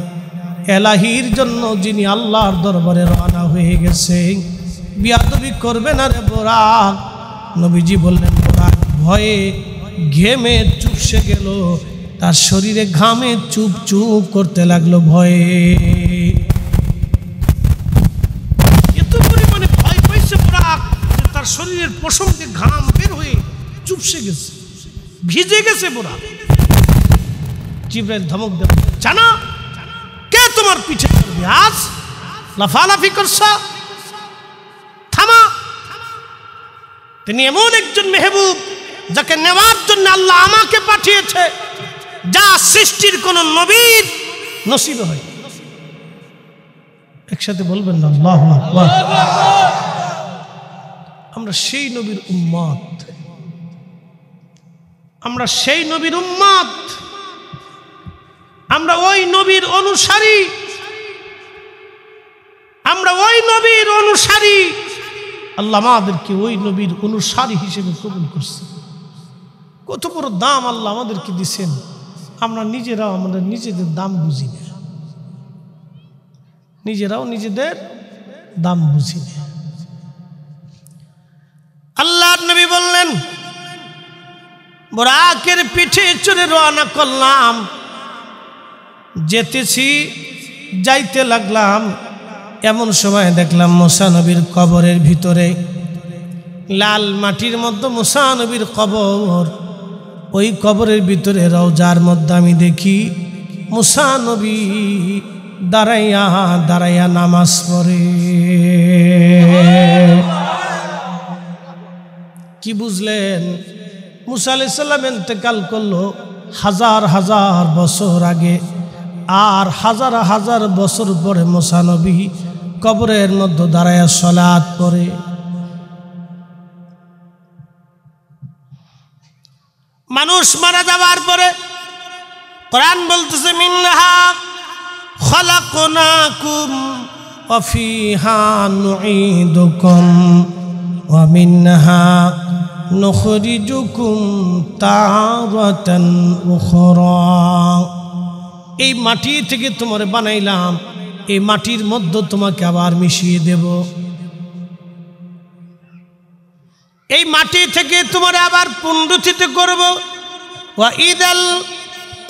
এলাহির জন্য যিনি আল্লাহর দরবারে রওনা হয়ে গেছে। বিয়াদবি করবে না রে বোরাক। নবীজি বললেন, বোরাক ভয়ে ঘেমে চুপসে গেল, তার শরীরে ঘামে চুপ চুপ করতে লাগলো ভয়ে। এত পরিমাণে ভয় পাইছে বোরাক যে তার শরীরের পশম দিয়ে ঘাম বের হয়ে চুপসে গেছে, ভিজে গেছে বোরাক। জিবরাইল ধমক দেব, জানা কে তোমার পিছে চড়বে? আজ লাফালাফি করছ, থামা। তিনি এমন একজন মেহবুব যাকে নেওয়ার জন্য আল্লাহ আমাকে পাঠিয়েছে, যা সৃষ্টির কোন নবীর নসিব হয়। একসাথে বলবেন না আল্লাহু আকবার। আমরা সেই নবীর উম্মত, আমরা সেই নবীর উম্মত, আমরা ওই নবীর অনুসারী, আমরা ওই নবীর অনুসারী। আল্লাহ আমাদেরকে ওই নবীর অনুসারী হিসেবে কবুল করছে। কত বড় দাম আল্লাহ আমাদেরকে দিচ্ছেন, আমরা নিজেরাও আমাদের নিজেদের দাম বুঝি না, নিজেরাও নিজেদের দাম বুঝি না। আল্লাহর নবী বললেন, বুরাকের পিঠে চড়ে রওনা করলাম, যেতেছি, যাইতে লাগলাম, এমন সময় দেখলাম মুসা নবীর কবরের ভিতরে, লাল মাটির মধ্যে মুসা নবীর কবর, ওই কবরের ভিতরে রওজার মধ্যে আমি দেখি মুসা নবী দাঁড়াইয়া দাঁড়াইয়া নামাজ পড়ে। কি বুঝলেন? মুসা আলাইহিস সালাম ইন্তেকাল করলো হাজার হাজার বছর আগে, আর হাজার হাজার বছর পরে মুসা নবী কবরের মধ্যে দাঁড়াইয়া সালাত পড়ে। মানুষ মারা যাওয়ার পরে কোরআন বলতেছে, মিনহা খালাকনাকুম ওয়া ফিহা নুঈদুকুম ওয়া মিনহা নুখরিজুকুম তারাতান উখরা। এই মাটি থেকে তোমারে বানাইলাম, এই মাটির মধ্যে তোমাকে আবার মিশিয়ে দেব, এই মাটি থেকে তোমারে আবার পুনরুত্থিত করব। ওয়া ইদাল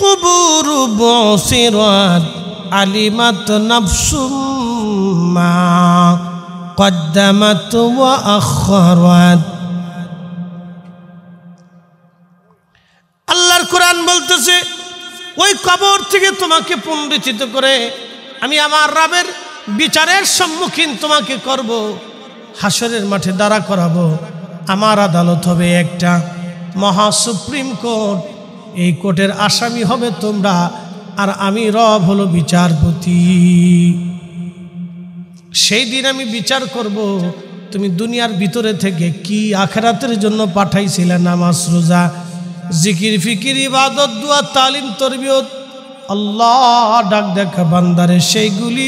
কুবুরু বুসিরাত আলিমাত নাফসুম মা কদ্দামাত ওয়া আখখারাত। আল্লাহর কোরআন বলতেছে, ওই কবর থেকে তোমাকে পুনরুত্থিত করে আমি আমার রবের বিচারের সম্মুখীন তোমাকে করব, হাসরের মাঠে দাঁড়া করাবো। আমার আদালত হবে একটা মহা সুপ্রিম কোর্ট, এই কোর্টের আসামি হবে তোমরা, আর আমি রব হলো বিচারপতি। সেই দিন আমি বিচার করব তুমি দুনিয়ার ভিতরে থেকে কি আখিরাতের জন্য পাঠাইছিলে, নামাজ, রোজা, জিকির, ফিকির, ইবাদত, দুয়া, তালিম, তরবিয়ত, আল্লাহ ডাক দেখা বান্দারে, সেইগুলি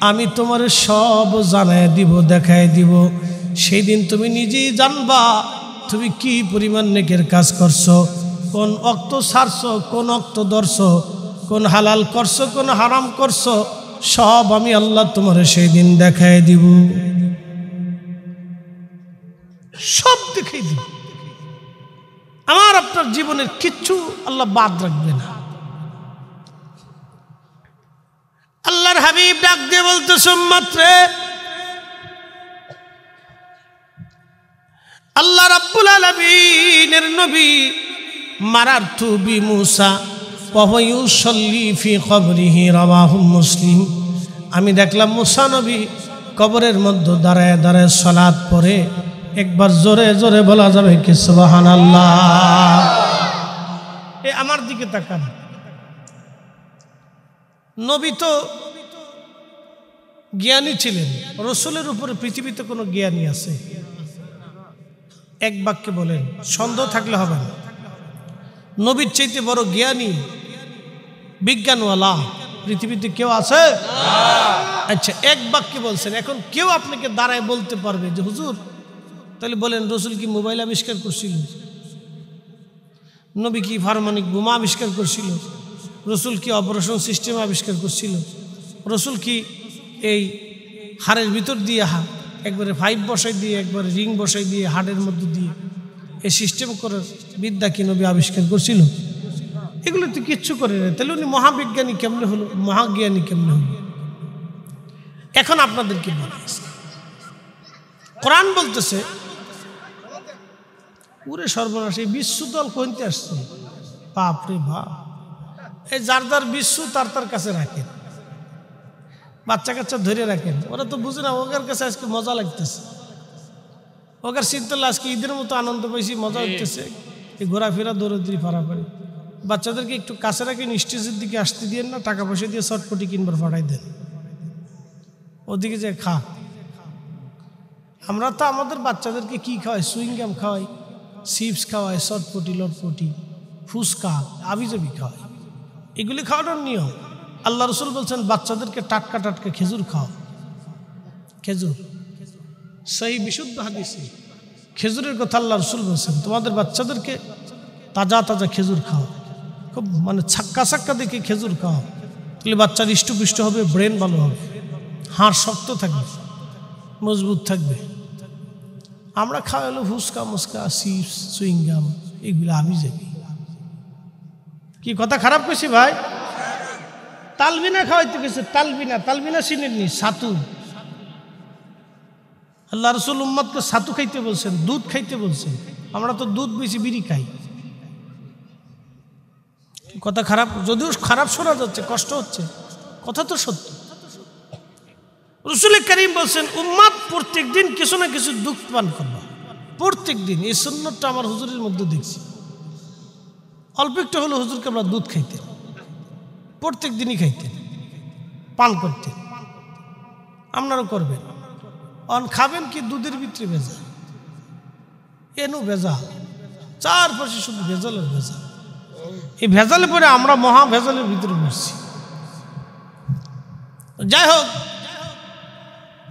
আমি তোমার সব জানায় দিব, দেখায় দিব। সেই দিন তুমি নিজেই জানবা তুমি কি পরিমাণ নেকের কাজ করছো, কোন অক্ত ছাড়ছো, কোন অক্ত ধরছো, কোন হালাল করছো, কোন হারাম করছো, সব আমি আল্লাহ তোমার সেই দিন দেখায় দিব, সব দেখাই দিব। আমার আপনার জীবনের কিচ্ছু আল্লাহ বাদ রাখবে না। আল্লাহর হাবিব ডাক দিয়ে বলতেছে, মাত্রে আল্লাহ রাব্বুল আলামিনের নবী মারারতু বি মুসা ওয়া হুয়া ইউসাল্লি ফি কবরিহি, রাওয়াহু মুসলিম। আমি দেখলাম মুসা নবী কবরের মধ্যে দাঁড়ায় দাঁড়ায় সালাত পড়ে। একবার জোরে জোরে বলা যাবে কি সুবহানাল্লাহ? এ আমার দিকে তাকান। নবী তো জ্ঞানী ছিলেন, রসুলের উপরে পৃথিবীতে কোনো জ্ঞানী আছে? এক বাক্যে বলেন, সন্দেহ থাকলে হবে না। নবীর চাইতে বড় জ্ঞানী, বিজ্ঞানওয়ালা পৃথিবীতে কেউ আছে? আচ্ছা, এক বাক্যে বলছেন। এখন কেউ আপনাকে দাঁড়ায় বলতে পারবে যে হুজুর তাহলে বলেন রসুল কি মোবাইল আবিষ্কার করছিল? নবী কি পারমাণবিক বোমা আবিষ্কার করছিল? রসুল কি অপারেশন সিস্টেম আবিষ্কার করছিল? রসুল কি এই হাড়ের ভিতর দিয়ে একবারে পাইপ বসাই দিয়ে, একবারে রিং বসাই দিয়ে হাড়ের মধ্যে দিয়ে এই সিস্টেম করার বিদ্যা কি নবী আবিষ্কার করছিল? এগুলো তো কিচ্ছু করে না। তাহলে উনি মহাবিজ্ঞানী কেমনে হলো, মহাজ্ঞানী কেমনে হলো? এখন আপনাদেরকে বলতেছে, কোরআন বলতেছে, পুরে সর্বনাশ, এই বিশ্বদল কইতে আসছে। বাপরে বাপ, এই যার যার বিশ্ব তার তার কাছে রাখেন, বাচ্চা কাচ্চা ধরে রাখেন। ওরা তো বুঝে না, ওদের কাছে আজকে মজা লাগতেছে, ওদের চিন্তা আজকে ঈদের মতো আনন্দ পাইছি, মজা হইতেছে, এই ঘোরাফেরা দৌড়দৌড়ি পারাপারি। বাচ্চাদেরকে একটু কাছে রাখেন, স্টেজের দিকে আসতে দিয়েন না, টাকা পয়সা দিয়ে চটপটি কিনবার ফাটাই দেন, ওদিকে যে খা। আমরা তো আমাদের বাচ্চাদেরকে কি খাওয়াই? সুইংগাম খাওয়াই, চিপস খাওয়াই, চটপটি, লটপটি, ফুচকা, আবিজাবি খাওয়াই। এগুলি খাওয়ানোর নিয়ম। আল্লাহ রসুল বলছেন বাচ্চাদেরকে টাটকা টাটকা খেজুর খাও। খেজুর সেই বিশুদ্ধ হাদিসে খেজুরের কথা আল্লাহ রসুল বলছেন, তোমাদের বাচ্চাদেরকে তাজা তাজা খেজুর খাও, খুব মানে ছাক্কা ছাক্কা দেখে খেজুর খাও, তাহলে বাচ্চার হৃষ্টপুষ্ট হবে, ব্রেন ভালো হবে, হাড় শক্ত থাকবে, মজবুত থাকবে। আমরা খাওয়া হলো ফুচকা মুচকা, চিপস, সুইংগাম, এগুলো আমি যাবি। কি কথা খারাপ করছি ভাই? তালবিনা খাওয়াইতে গেছে, তালবিনা, তালবিনা চিনেননি? ছাতু। আল্লাহ রসুল উম্মতকে ছাতু খাইতে বলছেন, দুধ খাইতে বলছেন। আমরা তো দুধ বেশি বিড়ি খাই। কথা খারাপ, যদিও খারাপ শোনা যাচ্ছে, কষ্ট হচ্ছে, কথা তো সত্য। রসুল করিম বলছেন উম্মত প্রত্যেক দিন কিছু না কিছু দুধ পান করবা, প্রত্যেক দিন। এই সুন্নতটা আমার হুজুরের মধ্যে দেখছি। অল্প একটু হলো হুজুরকে আমরা দুধ খাইতেন, প্রত্যেক দিনই খাইতেন, পান করতেন। আপনারাও করবেন। অন খাবেন কি দুধের ভিতরে ভেজাল, এনু ভেজাল, চারপাশে শুধু ভেজালের ভেজাল। এই ভেজালে পরে আমরা মহা ভেজালের ভিতরে বসছি। যাই হোক,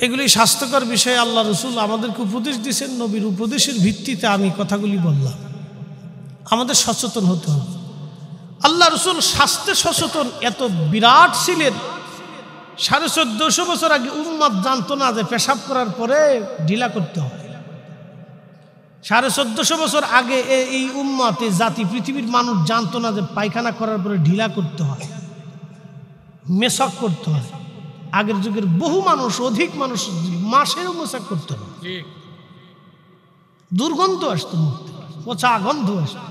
এগুলি স্বাস্থ্যকর বিষয়ে আল্লাহ রসুল আমাদেরকে উপদেশ দিয়েছেন। নবীর উপদেশের ভিত্তিতে আমি কথাগুলি বললাম। আমাদের সচেতন হতে হবে। আল্লাহ রসুল স্বাস্থ্যে সচেতন এত বিরাট ছিলেন, 1450 বছর আগে উম্মত জানতো না যে পেশাব করার পরে ঢিলা করতে হয়। 1450 বছর আগে এই উম্মত, এই জাতি, পৃথিবীর মানুষ জানতো না যে পায়খানা করার পরে ঢিলা করতে হয়, মেশক করতে হয়। আগের যুগের বহু মানুষ, অধিক মানুষ মাসেও মেশক করতো না, দুর্গন্ধ আসতো, মুখে পচা গন্ধ আসতো।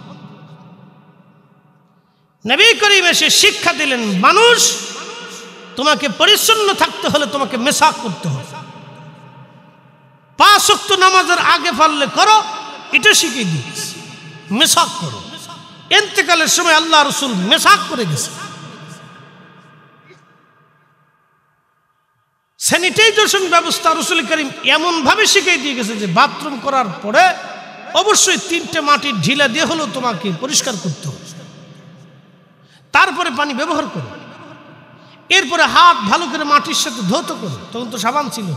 নবী করিম এসে শিক্ষা দিলেন, মানুষ তোমাকে পরিচ্ছন্ন থাকতে হলে তোমাকে মেশাক করতে হবে। 5 ওয়াক্ত নামাজের আগে পারলে করো, এটা শিখিয়ে দিয়েছে। মেশাক করো। ইন্তেকালের সময় আল্লাহ রসুল মেশাক করে গেছে। স্যানিটাইজেশন ব্যবস্থা রসুল করিম এমন ভাবে শিখিয়ে দিয়ে গেছে যে বাথরুম করার পরে অবশ্যই 3টে মাটির ঢিলা দিয়ে হলেও তোমাকে পরিষ্কার করতে হবে, তারপরে পানি ব্যবহার করো। এরপরে হাত ভালো করে মাটির সাথে ধৌত করো। তখন তো সাবান ছিল।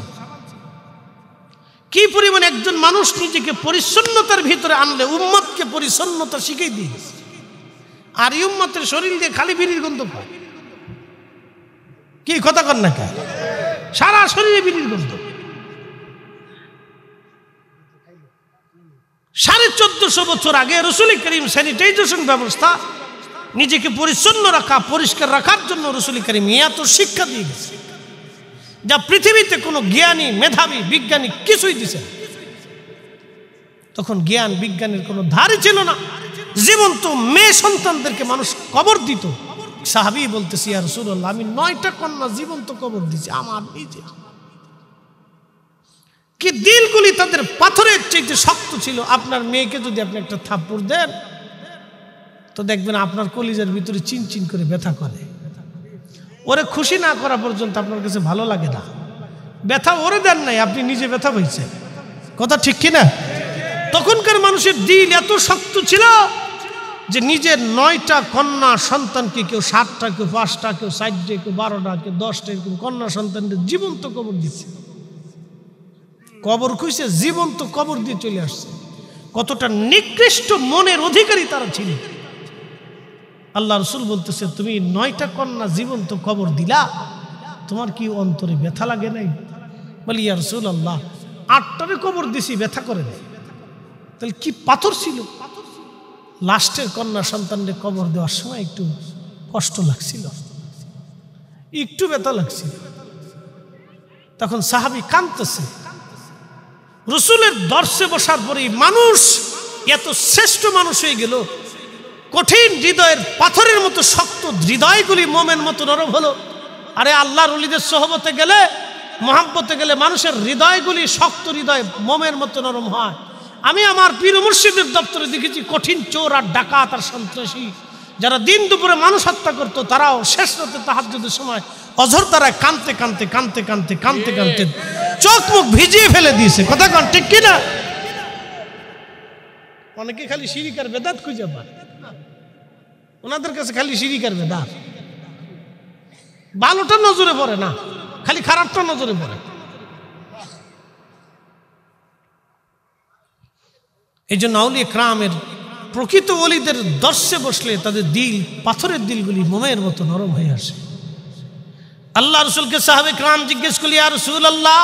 কি পরিমাণ একজন মানুষ নিজেকে পরিচ্ছন্নতার ভিতরে আনলে উম্মতকে পরিচ্ছন্নতা শিখিয়ে দিয়েছে। আর এই উম্মতের শরীর দিয়ে খালি বিড়ির গন্ধ পায়। কি কথা কর না কেন? সারা শরীরে বিড়ির গন্ধ। 1450 বছর আগে রসুল করিম স্যানিটাইজেশন ব্যবস্থা, নিজেকে পরিচ্ছন্ন রাখা, পরিষ্কার রাখার জন্য রসুল করিম এত শিক্ষা দিয়ে গেছে, যা পৃথিবীতে কোনো জ্ঞানী, মেধাবী, বিজ্ঞানী কিছুই দিছে। তখন জ্ঞান বিজ্ঞানের কোনো ধারই ছিল না। জীবন্ত মেয়ে সন্তানদেরকে মানুষ কবর দিত। সাহাবী বলতেছি, ইয়া রাসূলুল্লাহ, আমি 9টা কন্যা জীবন্ত কবর দিয়েছি আমার নিজে। কি দিলগুলি তাদের পাথরের চাইতে শক্ত ছিল। আপনার মেয়েকে যদি আপনি একটা থাপ্পড় দেন তো দেখবেন আপনার কলিজার ভিতরে চিনচিন করে ব্যথা করে। ওরে খুশি না করা পর্যন্ত আপনার কাছে ভালো লাগে না। ব্যথা ওরে দেন নাই, আপনি নিজে ব্যথা হয়েছে। কথা ঠিক কিনা? তখনকার মানুষের দিল এত শক্ত ছিল যে নিজের 9টা কন্যা সন্তানকে, কেউ 7টা, কেউ 5টা, কেউ 4টা, কেউ 12টা, কেউ 10টা, এরকম কন্যা সন্তানদের জীবন্ত কবর দিচ্ছে। কবর খুঁজছে, জীবন্ত কবর দিয়ে চলে আসছে। কতটা নিকৃষ্ট মনের অধিকারী তারা ছিল। আল্লাহ রসুল বলতেছে, তুমি 9টা কন্যা জীবন্ত কবর দিলা, তোমার কি অন্তরে ব্যথা লাগে নাই? বলি, ইয়া রাসূলুল্লাহ, 8টারে কবর দিছি, ব্যথা করে নাই। তাহলে কি পাথর ছিল? লাস্টের কন্যা সন্তানদের কবর দেওয়ার সময় একটু কষ্ট লাগছিল, একটু ব্যথা লাগছিল। তখন সাহাবী কাঁদতেছে। রসুলের দর্শে বসার পরেই মানুষ এত শ্রেষ্ঠ মানুষ হয়ে গেল। কঠিন হৃদয়ের পাথরের মতো শক্ত হৃদয়গুলি মোমের মতো নরম হলো। আরে আল্লাহর ওলিদের সোহবতে গেলে, মহাব্বতে গেলে মানুষের হৃদয়গুলি, শক্ত হৃদয় মোমের মতো নরম হয়। আমি আমার পীর মুর্শিদের দপ্তরে দেখেছি কঠিন চোর আর ডাকাত আর সন্ত্রাসী যারা দিন দুপুরে মানুষ হত্যা করতো, তারাও শেষ রাতে তাহাজ্জুদের সময় অঝর দ্বারায় কাঁদতে কাঁদতে কাঁদতে কাঁদতে কাঁদতে কাঁদতে চোখ মুখ ভিজিয়ে ফেলে দিয়েছে। কথা কন ঠিক কিনা? অনেকে খালি শিরিক আর বেদাত খুঁজে পায়, ওনাদের কাছে খালি শিরিক আর বেদাত। ভালোটা নজরে পড়ে না, খালি খারাপটা নজরে পড়ে। এই জন্য আউলিয়া কেরামের প্রকৃত ওলিদের দর্শে বসলে তাদের দিল, পাথরের দিলগুলি মোমের মতো নরম হয়ে আসে। আল্লাহ রসুলকে সাহাবে کرام জিজ্ঞেস করল, ইয়া রাসূলুল্লাহ,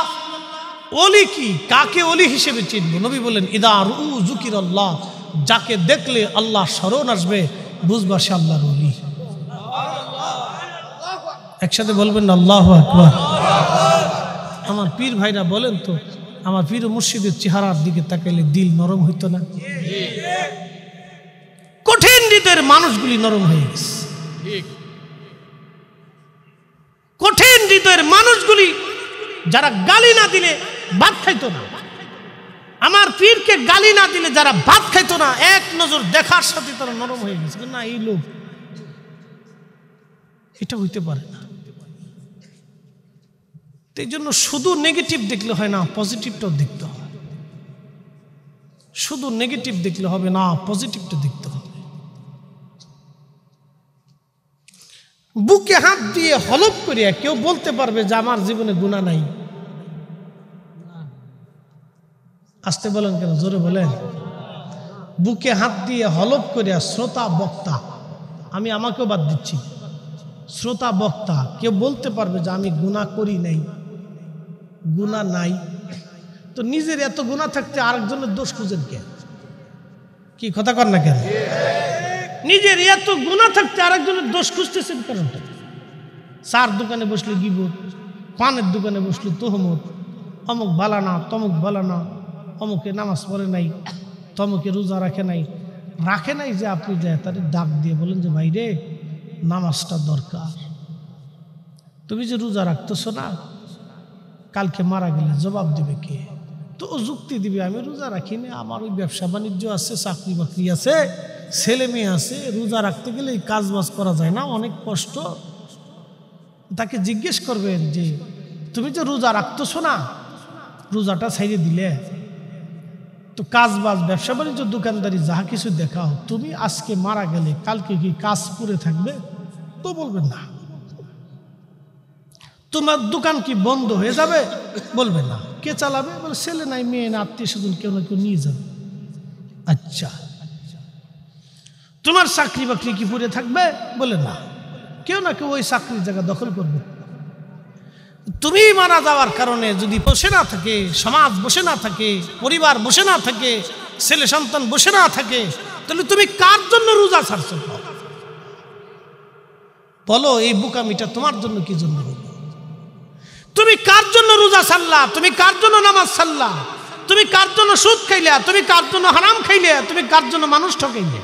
ওলি কি? কাকে ওলি হিসেবে চিনব? নবী বলেন, ইদা রু যুকিরাল্লাহ, যাকে দেখলে আল্লাহ স্মরণ আসবে, বুঝবা সে আল্লাহর ওলি। একসাথে বলবেন না আল্লাহু আকবার। আমার পীর ভাইরা বলেন তো, আমার পীর ও মুর্শিদের চেহারার দিকে তাকাইলে দিল নরম হইতো না? কঠিন হৃদয়ের মানুষগুলি নরম হয়ে গেছে। কঠিন হৃদয়ের মানুষগুলি যারা গালি না দিলে ভাত খাইতো না, আমার পীরকে গালি না দিলে যারা ভাত খাইতো না, এক নজর দেখার সাথে তারা নরম হয়ে গেছে। না, এই লোক, এটা হইতে পারে না। এই জন্য শুধু নেগেটিভ দেখলে হয় না, পজিটিভটাও দেখতে হবে। শুধু নেগেটিভ দেখলে হবে না, পজিটিভটা দেখতে হবে। বুকে হাত দিয়ে হলফ করিয়া কেউ বলতে পারবে যে আমার জীবনে গুনাহ নাই? আসতে বলেন কেন, জোরে বলেন। বুকে হাত দিয়ে হলফ করিয়া শ্রোতা বক্তা, আমি আমাকেও বাদ দিচ্ছি, শ্রোতা বক্তা কেউ বলতে পারবে যে আমি গুনাহ করি নাই, গুনাহ নাই? তো নিজের এত গুনাহ থাকতে আরেকজনের দোষ খুঁজেন কে? কি কথা কর না কেন? নিজের এত গুনাহ থাকতে আরেকজনের দোষ খুঁজতেছেন কারণটা? চার দোকানে বসলে গিবত, পানের দোকানে বসলে তোহমত, অমুক বালা না, তমুক বালা না, অমুকে নামাজ পড়ে নাই, তমুকে রোজা রাখে নাই। রাখে নাই যে আপনি যায় তাদের ডাক দিয়ে বলেন যে ভাই রে, নামাজটা দরকার, তুমি যে রোজা রাখতেছো না, কালকে মারা গেলে জবাব দিবে কে? তো ও যুক্তি দিবে, আমি রোজা রাখিনি, আমার ওই ব্যবসা বাণিজ্য আছে, চাকরি বাকরি আছে, ছেলে মেয়ে আছে, রোজা রাখতে গেলে এই কাজ বাজ করা যায় না, অনেক কষ্ট। তাকে জিজ্ঞেস করবেন যে তুমি যে রোজা রাখতেছো না, রোজাটা ছাইড়ে দিলে, তো কাজ বাজ, ব্যবসা বাণিজ্য, দোকানদারি যাহা কিছু দেখাও, তুমি আজকে মারা গেলে কালকে কি কাজ পড়ে থাকবে? তো বলবেন না। তোমার দোকান কি বন্ধ হয়ে যাবে? বলবে না। কে চালাবে? বলে ছেলে নাই, মেয়ে না, আত্মীয় স্বজন কেউ না কেউ নিয়ে যাবে। আচ্ছা, তোমার চাকরি বাকরি কি পড়ে থাকবে? বলে না, কেউ না কেউ ওই চাকরির জায়গা দখল করবে। তুমি মারা যাওয়ার কারণে যদি বসে না থাকে, সমাজ বসে না থাকে, পরিবার বসে না থাকে, ছেলে সন্তান বসে না থাকে, তাহলে তুমি কার জন্য রোজা ছাড়ছো? বলো, এই বোকামিটা তোমার জন্য কি জন্য হলো? তুমি কার জন্য রোজা ছাড়লা? তুমি কার জন্য নামাজ ছাড়লা? তুমি কার জন্য সুদ খাইলা? তুমি কার জন্য হারাম খাইলে? তুমি কার জন্য মানুষ ঠকাইলে?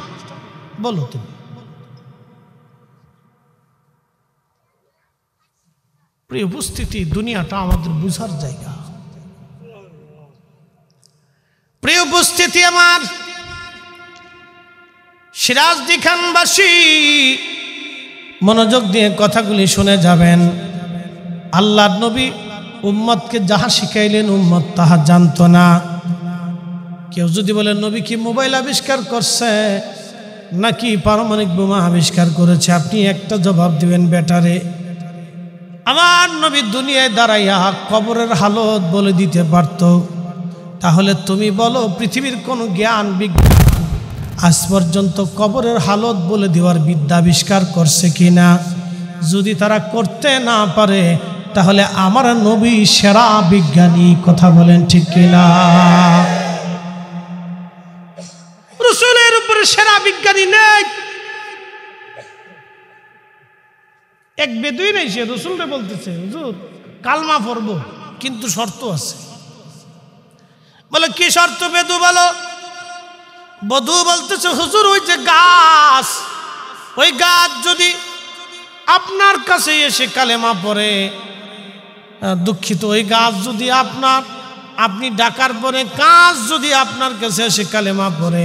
বলো তুমি। প্রিয় উপস্থিতি, দুনিয়াটা আমাদের বুঝার জায়গা। প্রিয় উপস্থিতি, আমার সিরাজদি খানবাসী মনোযোগ দিয়ে কথাগুলি শুনে যাবেন। আল্লাহর নবী উম্মতকে যাহা শিখাইলেন উম্মত তাহা জানতো না। কেউ যদি বলে নবী কি মোবাইল আবিষ্কার করছে নাকি পারমাণবিক বোমা আবিষ্কার করেছে, আপনি একটা জবাব দিবেন, বেটারে আমার নবী দুনিয়ায় দাঁড়াইয়া কবরের হালত বলে দিতে পারত। তাহলে তুমি বলো, পৃথিবীর কোনো জ্ঞান বিজ্ঞান আজ পর্যন্ত কবরের হালত বলে দেওয়ার বিদ্যা আবিষ্কার করছে কিনা? যদি তারা করতে না পারে, তাহলে আমার নবী সেরা বিজ্ঞানী। কথা বলেন ঠিক কিনা? রাসূলের উপরে সেরা বিজ্ঞানী নেই। এক বেদুইন এসে রাসূলকে বলতেছে, হুজুর কালমা পড়ব, কিন্তু শর্ত আছে। বলে কি শর্ত? বেদু বলো। বধু বলতেছে, হুজুর ওই যে গাছ, ওই গাছ যদি আপনার কাছে এসে কালেমা পড়ে, দুঃখিত, ওই গাছ যদি আপনি ডাকার পরে গাছ যদি আপনার কাছে এসে কালেমা পড়ে,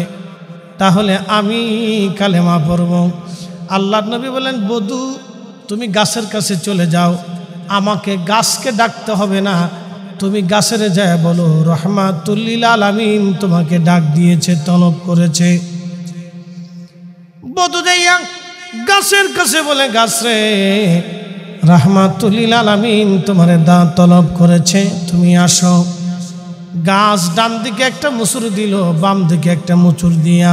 তাহলে আমি কালেমা পড়ব। আল্লাহর নবী বলেন, বধু তুমি গাছের কাছে চলে যাও, আমাকে গাছকে ডাকতে হবে না, তুমি গাছের যায় বলো রহমাতুল লিল আলামিন তোমাকে ডাক দিয়েছে, তলব করেছে। বধু যাইয়া গাছের কাছে বলে, গাছ রে, রহমাতুল লিল আলামিন তোমার দাঁত তলব করেছে, তুমি আসো। গাছ ডান দিকে একটা মুচুর দিল, বাম দিকে একটা মুচুর দিয়া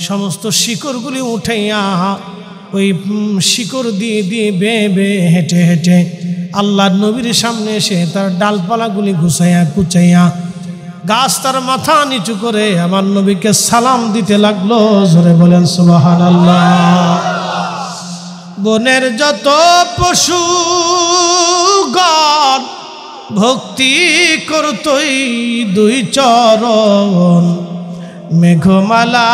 সমস্ত শিকড়গুলি উঠাইয়া ওই শিকড় দিয়ে দিয়ে বেয়ে বেয়ে হেঁটে হেঁটে আল্লাহর নবীর সামনে এসে তার ডালপালাগুলি গুছাইয়া কুচাইয়া গাছ তার মাথা নিচু করে আমার নবীকে সালাম দিতে লাগলো। জোরে বলেন সুবহানাল্লাহ। বনের যত পশুগণ ভক্তি করতই দুই চরণ, মেঘমালা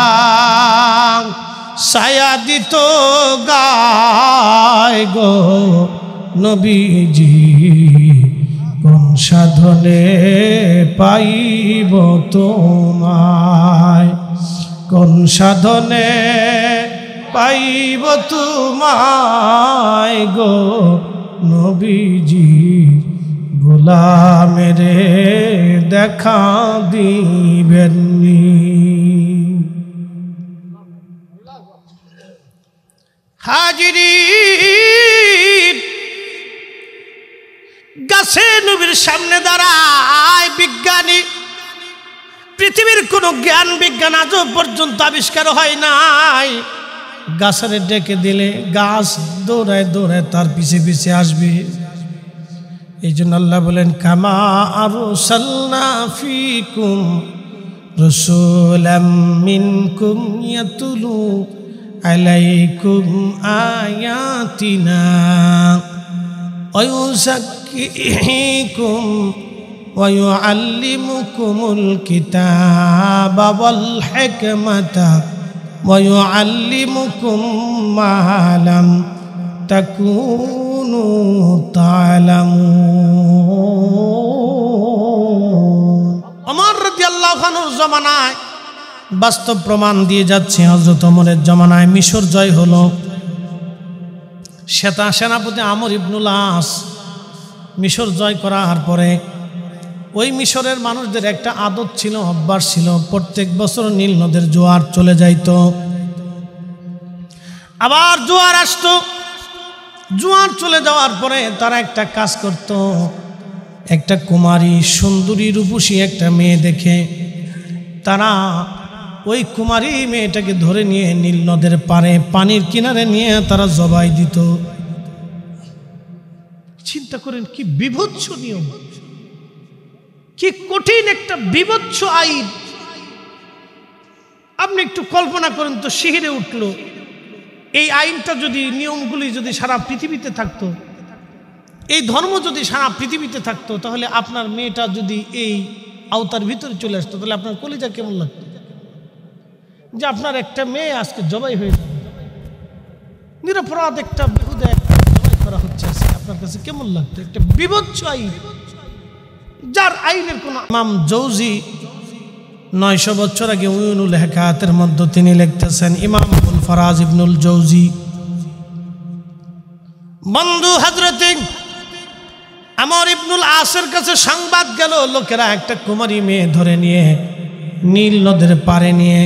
ছায়া দিত গায় গো নবীজি, কোন সাধনে পাইব তোমায়, কোন সাধনে পাইব তোমায় গো নবীজি, গোলামেরে দেখা দিবেননি। হাজিরিন, গাছে নবীর সামনে দাঁড়ায় বিজ্ঞানী। পৃথিবীর কোনো জ্ঞান বিজ্ঞান আজও পর্যন্ত আবিষ্কার হয় নাই। গাছের ডেকে দিলে গাছ দৌড়ায় দৌড়ায় তার পিছে পিছে আসবে। এই জন্য আল্লাহ বলেন, কামা আরসালনা ফীকুম রাসূলাম মিনকুম ইয়াতুলু আলাইকুম আয়াতিনা ওয়া ইউযাক্কিকুম ওয়া ইউআল্লিমুকুমুল কিতাবা ওয়াল হিকমাতা ওয়া ইউআল্লিমুকুম মা লাম তাকুনু তা'লামুন। ওমর রাদিয়াল্লাহু আনহুর জামানায় বাস্তব প্রমাণ দিয়ে যাচ্ছে। হযরত ওমরের জামানায় মিশর জয় হলো। সেনাপতি আমর ইবনুল আস মিশর জয় করার পরে ওই মিশরের মানুষদের একটা আদত ছিল, অভ্যাস ছিল, প্রত্যেক বছর নীল নদের জোয়ার চলে যাইত, আবার জোয়ার আসতো। জোয়ার চলে যাওয়ার পরে তারা একটা কাজ করত, একটা কুমারী সুন্দরী রূপসী একটা মেয়ে দেখে তারা ওই কুমারী মেয়েটাকে ধরে নিয়ে নীল নদের পারে পানির কিনারে নিয়ে তারা জবাই দিত। চিন্তা করেন কি বিভৎস নিয়ম, কি কঠিন একটা বিভৎস আইন। আপনি একটু কল্পনা করেন তো, শিহরে উঠল এই আইনটা যদি, নিয়মগুলি যদি সারা পৃথিবীতে থাকতো, এই ধর্ম যদি সারা পৃথিবীতে থাকতো, তাহলে আপনার মেয়েটা যদি এই আওতার ভিতরে চলে আসতো, তাহলে আপনার কলিজা কেমন লাগতো যে আপনার একটা মেয়ে আজকে জবাই হয়ে যাবে, নিরপরাধ একটা বেহুদা একটা জবাই করা হচ্ছে, আপনার কাছে কেমন লাগতো? একটা বিভৎস আইন, যার আইনের কোন। ইমাম জৌজি 900 বছর আগে উয়ুনুল হেকায়াতের মধ্যে তিনি লিখতেছেন, ইমাম আবুল ফারাজ ইবনুল জৌজি বন্ধু হযরতে আমর ইবনুল আসের কাছে সংবাদ গেল, লোকেরা একটা কুমারী মেয়ে ধরে নিয়ে নীল নদের পারে নিয়ে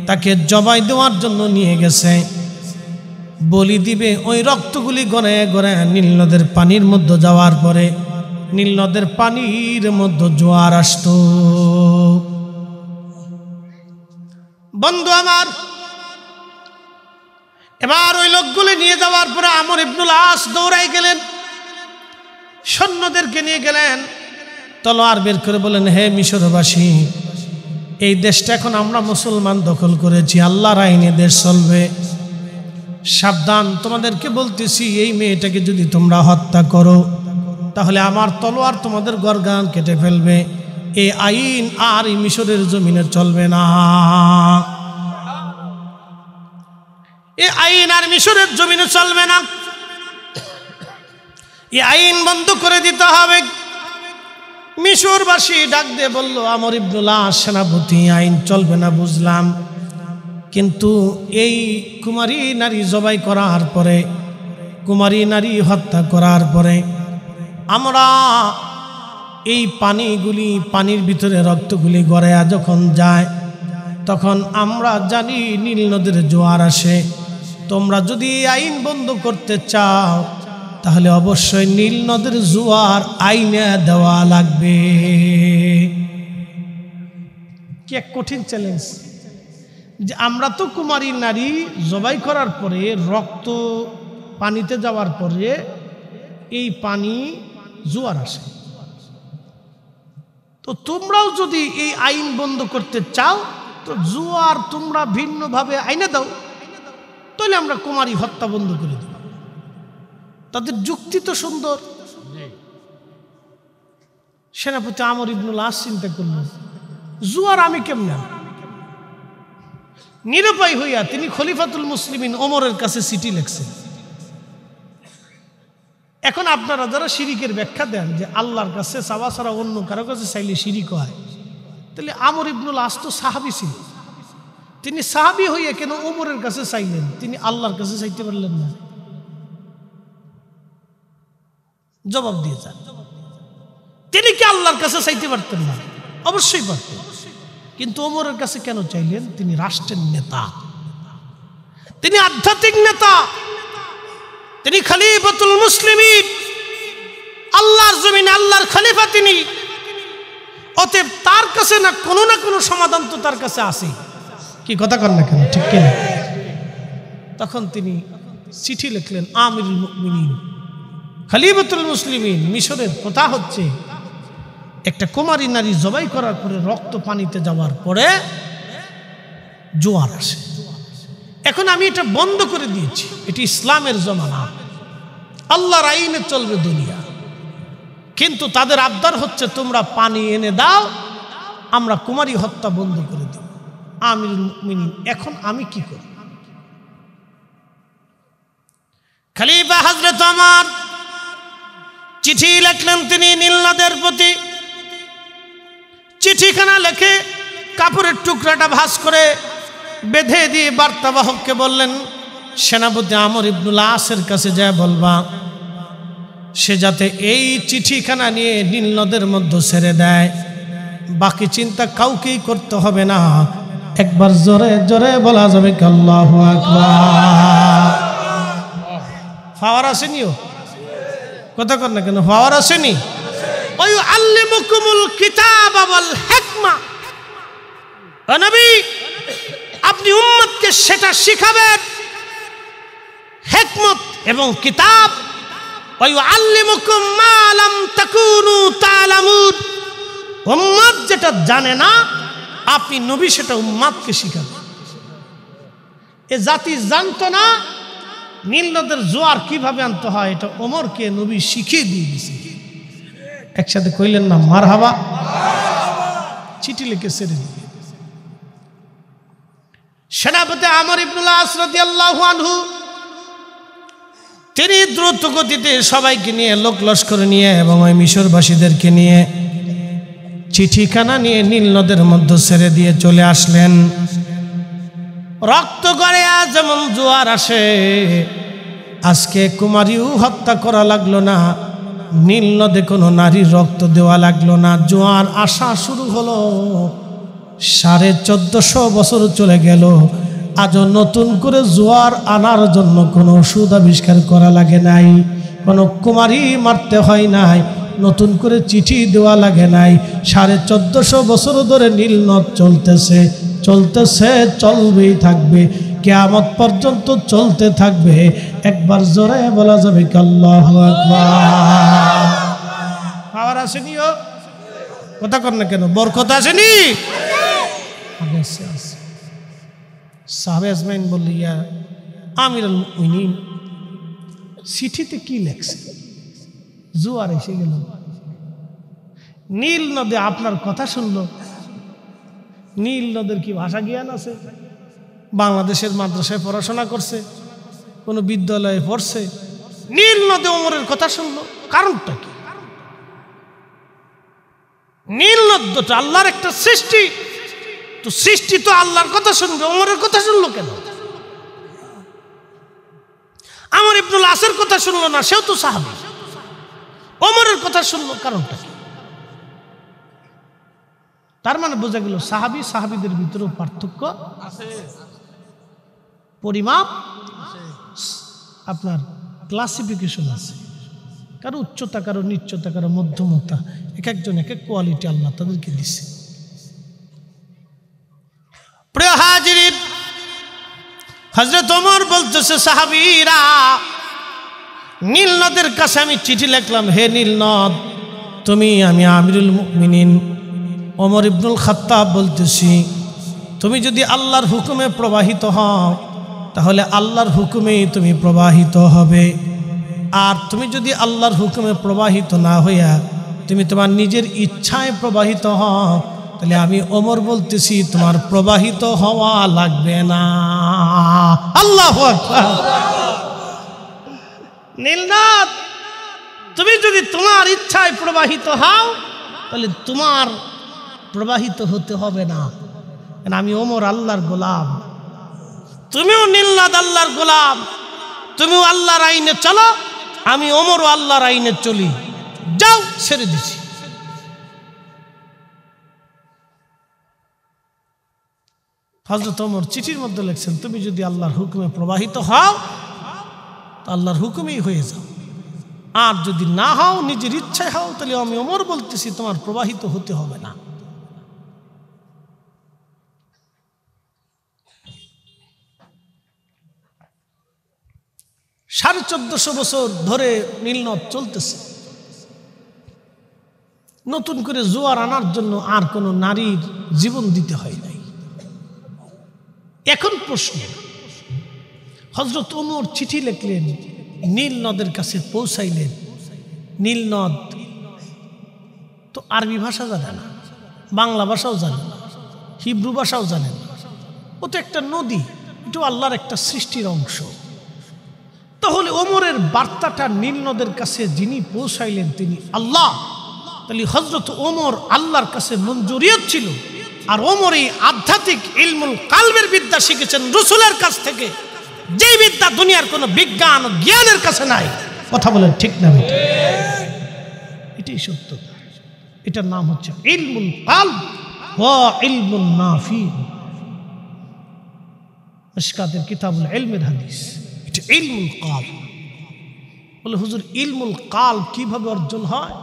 তাকে জবাই দেওয়ার জন্য নিয়ে গেছে, বলি দিবে। ওই রক্তগুলি গড়ে গড়ে নীল নদের পানির মধ্যে যাওয়ার পরে নীল নদের পানির মধ্যে জোয়ার আসতো। বন্ধু আমার, এবার ওই লোকগুলি নিয়ে যাওয়ার পরে আমর ইবনুল আস দৌড়াই গেলেন, সৈন্যদেরকে নিয়ে গেলেন, তলোয়ার বের করে বলেন, হে মিশরবাসী, এই দেশটা এখন আমরা মুসলমান দখল করেছি, আল্লাহর আইনে দেশ চলবে, সাবধান, তোমাদেরকে বলতেছি, এই মেয়েটাকে যদি তোমরা হত্যা করো তাহলে আমার তলোয়ার তোমাদের গর্দান কেটে ফেলবে। এই আইন আর এই মিশরের জমিনে চলবে না, এই আইন আর মিশরের জমিনে চলবে না, এই আইন বন্ধ করে দিতে হবে। মিশরবাসী ডাক দিয়ে বলল, আমর ইবনুল আস সেনাপতি, আইন চলবে না বুঝলাম, কিন্তু এই কুমারী নারী জবাই করার পরে, কুমারী নারী হত্যা করার পরে আমরা এই পানিগুলি, পানির ভিতরে রক্তগুলি গড়াইয়া যখন যায়, তখন আমরা জানি নীল নদের জোয়ার আসে। তোমরা যদি এই আইন বন্ধ করতে চাও তাহলে অবশ্যই নীল নদের জোয়ার আইনে দেওয়া লাগবে। কি এক কঠিন চ্যালেঞ্জ! যে আমরা তো কুমারী নারী জবাই করার পরে রক্ত পানিতে যাওয়ার পরে এই পানি জোয়ার আসে, তো তোমরাও যদি এই আইন বন্ধ করতে চাও তো জোয়ার তোমরা ভিন্নভাবে আইনে দাও, তাহলে আমরা কুমারী হত্যা বন্ধ করে দেব। তাদের যুক্তি তো সুন্দর। সেনাপতি আমর ইবনুল আস চিন্তা করল, জোয়ার আমি কেমনে? নিরুপায় হইয়া তিনি খলিফাতুল মুসলিমিন ওমরের কাছে চিঠি লিখছেন। এখন আপনারা যারা শিরিকের ব্যাখ্যা দেন যে আল্লাহর কাছে চাওয়া ছাড়া অন্য কারো কাছে চাইলে শিরিক হয়, তাহলে আমর ইবনুল আস তো সাহাবী ছিল, তিনি সাহাবী হইয়া কেন ওমরের কাছে চাইলেন? তিনি আল্লাহর কাছে চাইতে পারলেন না? জবাব দিয়ে যান। তিনি কি আল্লাহর কাছে চাইতে পারতেন না? অবশ্যই পারতেন, কিন্তু ওমরের কাছে কেন চাইলেন? তিনি রাষ্ট্রের নেতা, তিনি আধ্যাত্মিক নেতা, তিনি খলিফাতুল মুসলিমিন, আল্লাহর জমিনে আল্লাহর খলিফা তিনি। অতএব তার কাছে না কোনো সমাধান তো তার কাছে আছে। কি কথা কর না কেন, ঠিক কিনা? তখন তিনি চিঠি লিখলেন, আমিরুল মুমিনিন খলিফাতুল মুসলিমিন, মিশরের কথা হচ্ছে একটা কুমারী নারী জবাই করার পরে রক্ত পানিতে যাওয়ার পরে জোয়ার আসে। এখন আমি এটা বন্ধ করে দিয়েছি, এটি ইসলামের জমানা, আল্লাহর আইনে চলবে দুনিয়া, কিন্তু তাদের আবদার হচ্ছে তোমরা পানি এনে দাও, আমরা কুমারী হত্যা বন্ধ করে দিব। আমিরুল মুমিনিন, এখন আমি কি করি? খলিফা হযরত ওমর চিঠি লিখলেন তিনি নীল নদের প্রতি। চিঠিখানা লেখে কাপড়ের টুকরাটা ভাঁজ করে বেঁধে দিয়ে বার্তাবাহককে বললেন, সেনাপতি আমর ইবনুল আসের কাছে যা বলবা সে যাতে এই চিঠিখানা নিয়ে নীল নদের মধ্যে ছেড়ে দেয়, বাকি চিন্তা কাউকেই করতে হবে না। একবার জোরে জোরে বলা যাবে কি আল্লাহু আকবার? পাওয়ার আসেনিও? কথা কর না কেন, পাওয়ার আসেনি? ওই আল্লিমুকুমুল কিতাব ওয়াল হিকমা, ও নবী আপনি উম্মতকে সেটা শিখাবেন, হিকমত এবং কিতাব। ওই আল্লিমুকুম মা লাম তাকুনু তা'লামুন, উম্মত যেটা জানে না আপনি নবী সেটা উম্মতকে শিখাবেন। এ জাতি জানতো না নীল নদের জোয়ার কিভাবে আনতে হয়, এটা ওমরকে নবী শিখিয়ে দিয়ে দিয়েছে। একসাথে কইলেন না মারহাবা? চিঠি লিখে ছেড়ে দিলেন। সেনাপতি আমর ইবনুল আস রাদিয়াল্লাহু আনহু তিনি দ্রুত গতিতে সবাইকে নিয়ে, লোক লস্কর নিয়ে এবং ওই মিশরবাসীদেরকে নিয়ে চিঠিখানা নিয়ে নীল নদের মধ্যে ছেড়ে দিয়ে চলে আসলেন। রক্ত গড়ে যেমন জোয়ার আসে, আজকে কুমারীও হত্যা করা লাগলো না, নীল নদে কোনো নারীর রক্ত দেওয়া লাগলো না। জোয়ার আসা শুরু হলো। 1450 বছর চলে গেল, আজও নতুন করে জোয়ার আনার জন্য কোনো ওষুধ আবিষ্কার করা লাগে নাই, কোনো কুমারী মারতে হয় নাই, নতুন করে চিঠি দেওয়া লাগে নাই। 1450 বছর ধরে নীল নদ চলতেছে, চলতেছে, চলবেই থাকবে, কিয়ামত পর্যন্ত চলতে থাকবে। একবার জোরে বলা যাবে কি আল্লাহু আকবার? পাওয়ার আসেনি? ও কথা কর না কেন, বরকত আসেনি? সাহাবে আজমাইন বলল, ইয়া আমিরুল মুমিনিন চিঠিতে কি লেখছে? জোয়ার এসে গেল, নীল নদে আপনার কথা শুনলো। নীল নদের কি ভাষা জ্ঞান আছে? বাংলাদেশের মাদ্রাসায় পড়াশোনা করছে, কোনো বিদ্যালয়ে পড়ছে, নীল নদে ওমরের কথা শুনলো। কারণটা কি? নীল নদটা আল্লাহর একটা সৃষ্টি, তো সৃষ্টি তো আল্লাহর কথা শুনবে, ওমরের কথা শুনলো কেন? আমর ইবনুল আসের কথা শুনলো না, সেও তো সাহাবী, ওমরের কথা শুনলো, কারণটা কি? তার মানে বোঝা গেল সাহাবীদের ভিতরেও পার্থক্য আছে, পরিমাপ আপনার ক্লাসিফিকেশন আছে, কারো উচ্চতা, কারো নিচ্চতা, কারো মধ্যমতা, এক একজন এক এক কোয়ালিটি আল্লাহ তাদেরকে দিছে। প্রিয় হাজিরিন, হযরত ওমর বলতেছে, সাহাবীরা, নীল নদের কাছে আমি চিঠি লিখলাম, হে নীল নদ, তুমি, আমি আমিরুল মুমিনিন ওমর ইবনুল খাত্তাব বলতেছি, তুমি যদি আল্লাহর হুকুমে প্রবাহিত হও তাহলে আল্লাহর হুকুমেই তুমি প্রবাহিত হবে, আর তুমি যদি আল্লাহর হুকুমে প্রবাহিত না হইয়া তুমি তোমার নিজের ইচ্ছায় প্রবাহিত হও, তাহলে আমি ওমর বলতেছি তোমার প্রবাহিত হওয়া লাগবে না। আল্লাহু আকবার। নীলনদ, তুমি যদি তোমার ইচ্ছায় প্রবাহিত হও তাহলে তোমার প্রবাহিত হতে হবে না, কারণ আমি ওমর আল্লাহর গোলাম, তুমিও নীলনদ আল্লাহর গোলাম, তুমিও আল্লাহর আইনে চলো, আমি ওমরও আল্লাহর আইনে চলি, যাও, ছেড়ে দিছি। হযরত ওমর চিঠির মধ্যে লিখছেন, তুমি যদি আল্লাহর হুকুমে প্রবাহিত হও তা আল্লাহর হুকুমেই হয়ে যাও, আর যদি না হও, নিজের ইচ্ছায় হও, তাহলে আমি ওমর বলতেছি তোমার প্রবাহিত হতে হবে না। সাড়ে 1400 বছর ধরে নীলনদ চলতেছে। নতুন করে জোয়ার আনার জন্য আর কোনো নারীর জীবন দিতে হয় নাই। এখন প্রশ্ন, হযরত ওমর চিঠি লিখলেন, নীল নদের কাছে পৌঁছাইলেন। নীল নদ তো আরবি ভাষা জানে না, বাংলা ভাষাও জানে না, হিব্রু ভাষাও জানে না, ও তো একটা নদী, এটা আল্লাহর একটা সৃষ্টির অংশ। তাহলে ওমরের বার্তাটা নীল নদের কাছে যিনি পৌঁছাইলেন তিনি আল্লাহ। তাহলে হযরত ওমর আল্লাহর কাছে মঞ্জুরিয়ত ছিল, আর ওমর এই আধ্যাত্মিক ইলমুল কালবের বিদ্যা শিখেছেন রাসূলের কাছ থেকে, যেই বিদ্যা দুনিয়ার কোনো বিজ্ঞান ও জ্ঞানের কাছে নাই। কথা বলেন ঠিক না? এটাই সত্য। এটার নাম হচ্ছে ইলমুল কালব ওয়া ইলমুন নাফি। মিশকাতের কিতাবুল ইলমের হাদিস, এটা ইলমুল কালব। বলে হুজুর, ইলমুল কালব কিভাবে অর্জন হয়?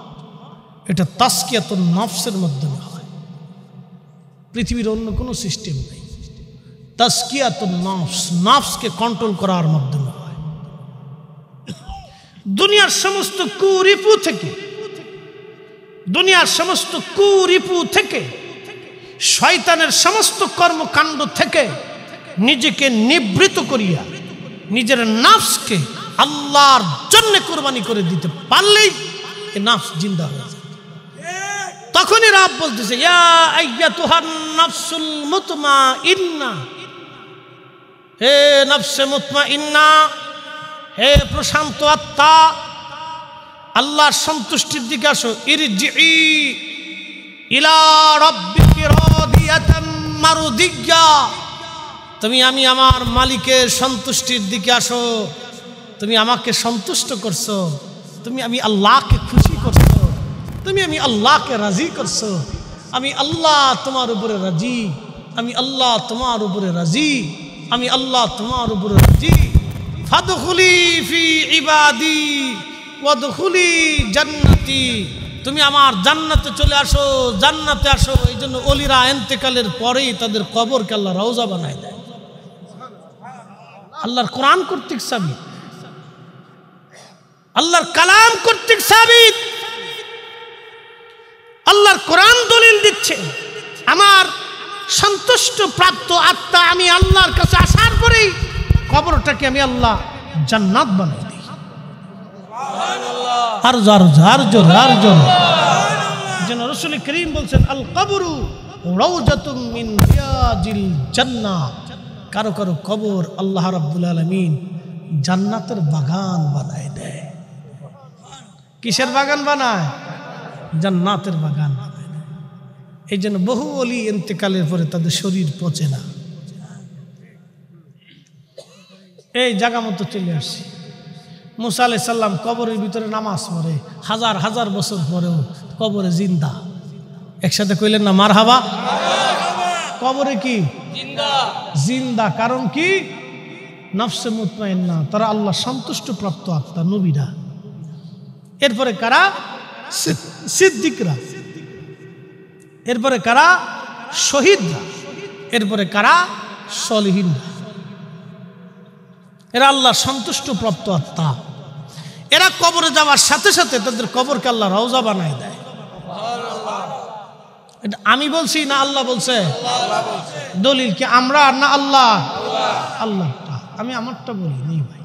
এটা তাসকিয়াতুন নফসের মাধ্যমে হয়, পৃথিবীর অন্য কোনো সিস্টেম নেই। তাসকিয়াতুন নফস, নফসকে কন্ট্রোল করার মাধ্যমে হয়। দুনিয়ার সমস্ত কুরিপু থেকে, দুনিয়ার সমস্ত কুরিপু থেকে, শয়তানের সমস্ত কর্মকাণ্ড থেকে নিজেকে নিবৃত করিয়া নিজের নফসকে আল্লাহর জন্য কুরবানি করে দিতে পারলেই এই নফস জিন্দা হয়ে যায়। তখনই রব বলতেছে, ইয়া আইয়াতুহান নাফসুল মুতমাইন্না, হে নফসে মুতমাইন্না, হে প্রশান্ত আত্মা, আল্লাহর সন্তুষ্টির দিকে আসো। ইরজিই ইলা রাব্বিকি রাদিয়াতাম মারদিয়্যা, তুমি, আমি আমার মালিকের সন্তুষ্টির দিকে আসো। তুমি আমাকে সন্তুষ্ট করছো, তুমি আমি আল্লাহকে খুশি করছো, তুমি আমি আল্লাহকে রাজি করছো। আমি আল্লাহ তোমার উপরে রাজি, আমি আল্লাহ তোমার উপরে রাজি, আমি আল্লাহ তোমার উপরে রাজি। ফাদখুলি ফি ইবাদি ওয়াদখুলি জান্নাতি, তুমি আমার জান্নাতে চলে আসো, জান্নাতে আসো। এই জন্য ওলিরা ইন্তেকালের পরেই তাদের কবরকে আল্লাহ রওজা বানায় দেয়। আল্লাহর কোরআন কর্তৃক সাবিত, আল্লাহর কালাম কর্তৃক সাবিত। আল্লাহর কোরআন দলিল দিচ্ছে, আমার সন্তুষ্ট প্রাপ্ত আত্মা আমি আল্লাহর কাছে আসার পরেই কবরটাকে আমি আল্লাহ জান্নাত বানাই দিই। আর জোর আর জোর আর জোর। যেন রাসূল করিম বলছেন, আল কবরু রাউজাতুম মিন রিয়াজিল জান্নাহ, কারো কারো কবর আল্লাহ রাব্বুল আলামিন জান্নাতের বাগান বানায় দেয়। কিসের বাগান বানায়? জান্নাতের বাগান বানায় দেয়। এই জন্য বহু ওলি ইন্তেকালের পরে তাদের শরীর পচে না। এই জায়গা মতো চলে আসছি। মুসা আলাইহিস সালাম কবরের ভিতরে নামাজ পড়ে, হাজার হাজার বছর পরেও কবরে জিন্দা। একসাথে কইলেন না মারহাবা? কবরে কি জিন্দা? কারণ কি? নফসে মুতমাইন্না, তারা আল্লাহ সন্তুষ্ট প্রাপ্ত আত্মা, নবীরা। এরপরে কারা? সিদ্দিকরা। এরপরে কারা? শহীদরা। এরপরে কারা? সলিহিনরা। এরা আল্লাহর সন্তুষ্ট প্রাপ্ত আত্মা। এরা কবরে যাওয়ার সাথে সাথে তাদের কবরকে আল্লাহ রওজা বানায় দেয়। এটা আমি বলছি না আল্লাহ বলছে? দলিল কি আমরা না আল্লাহ? আল্লাহটা। আমি আমারটা বলি নি ভাই।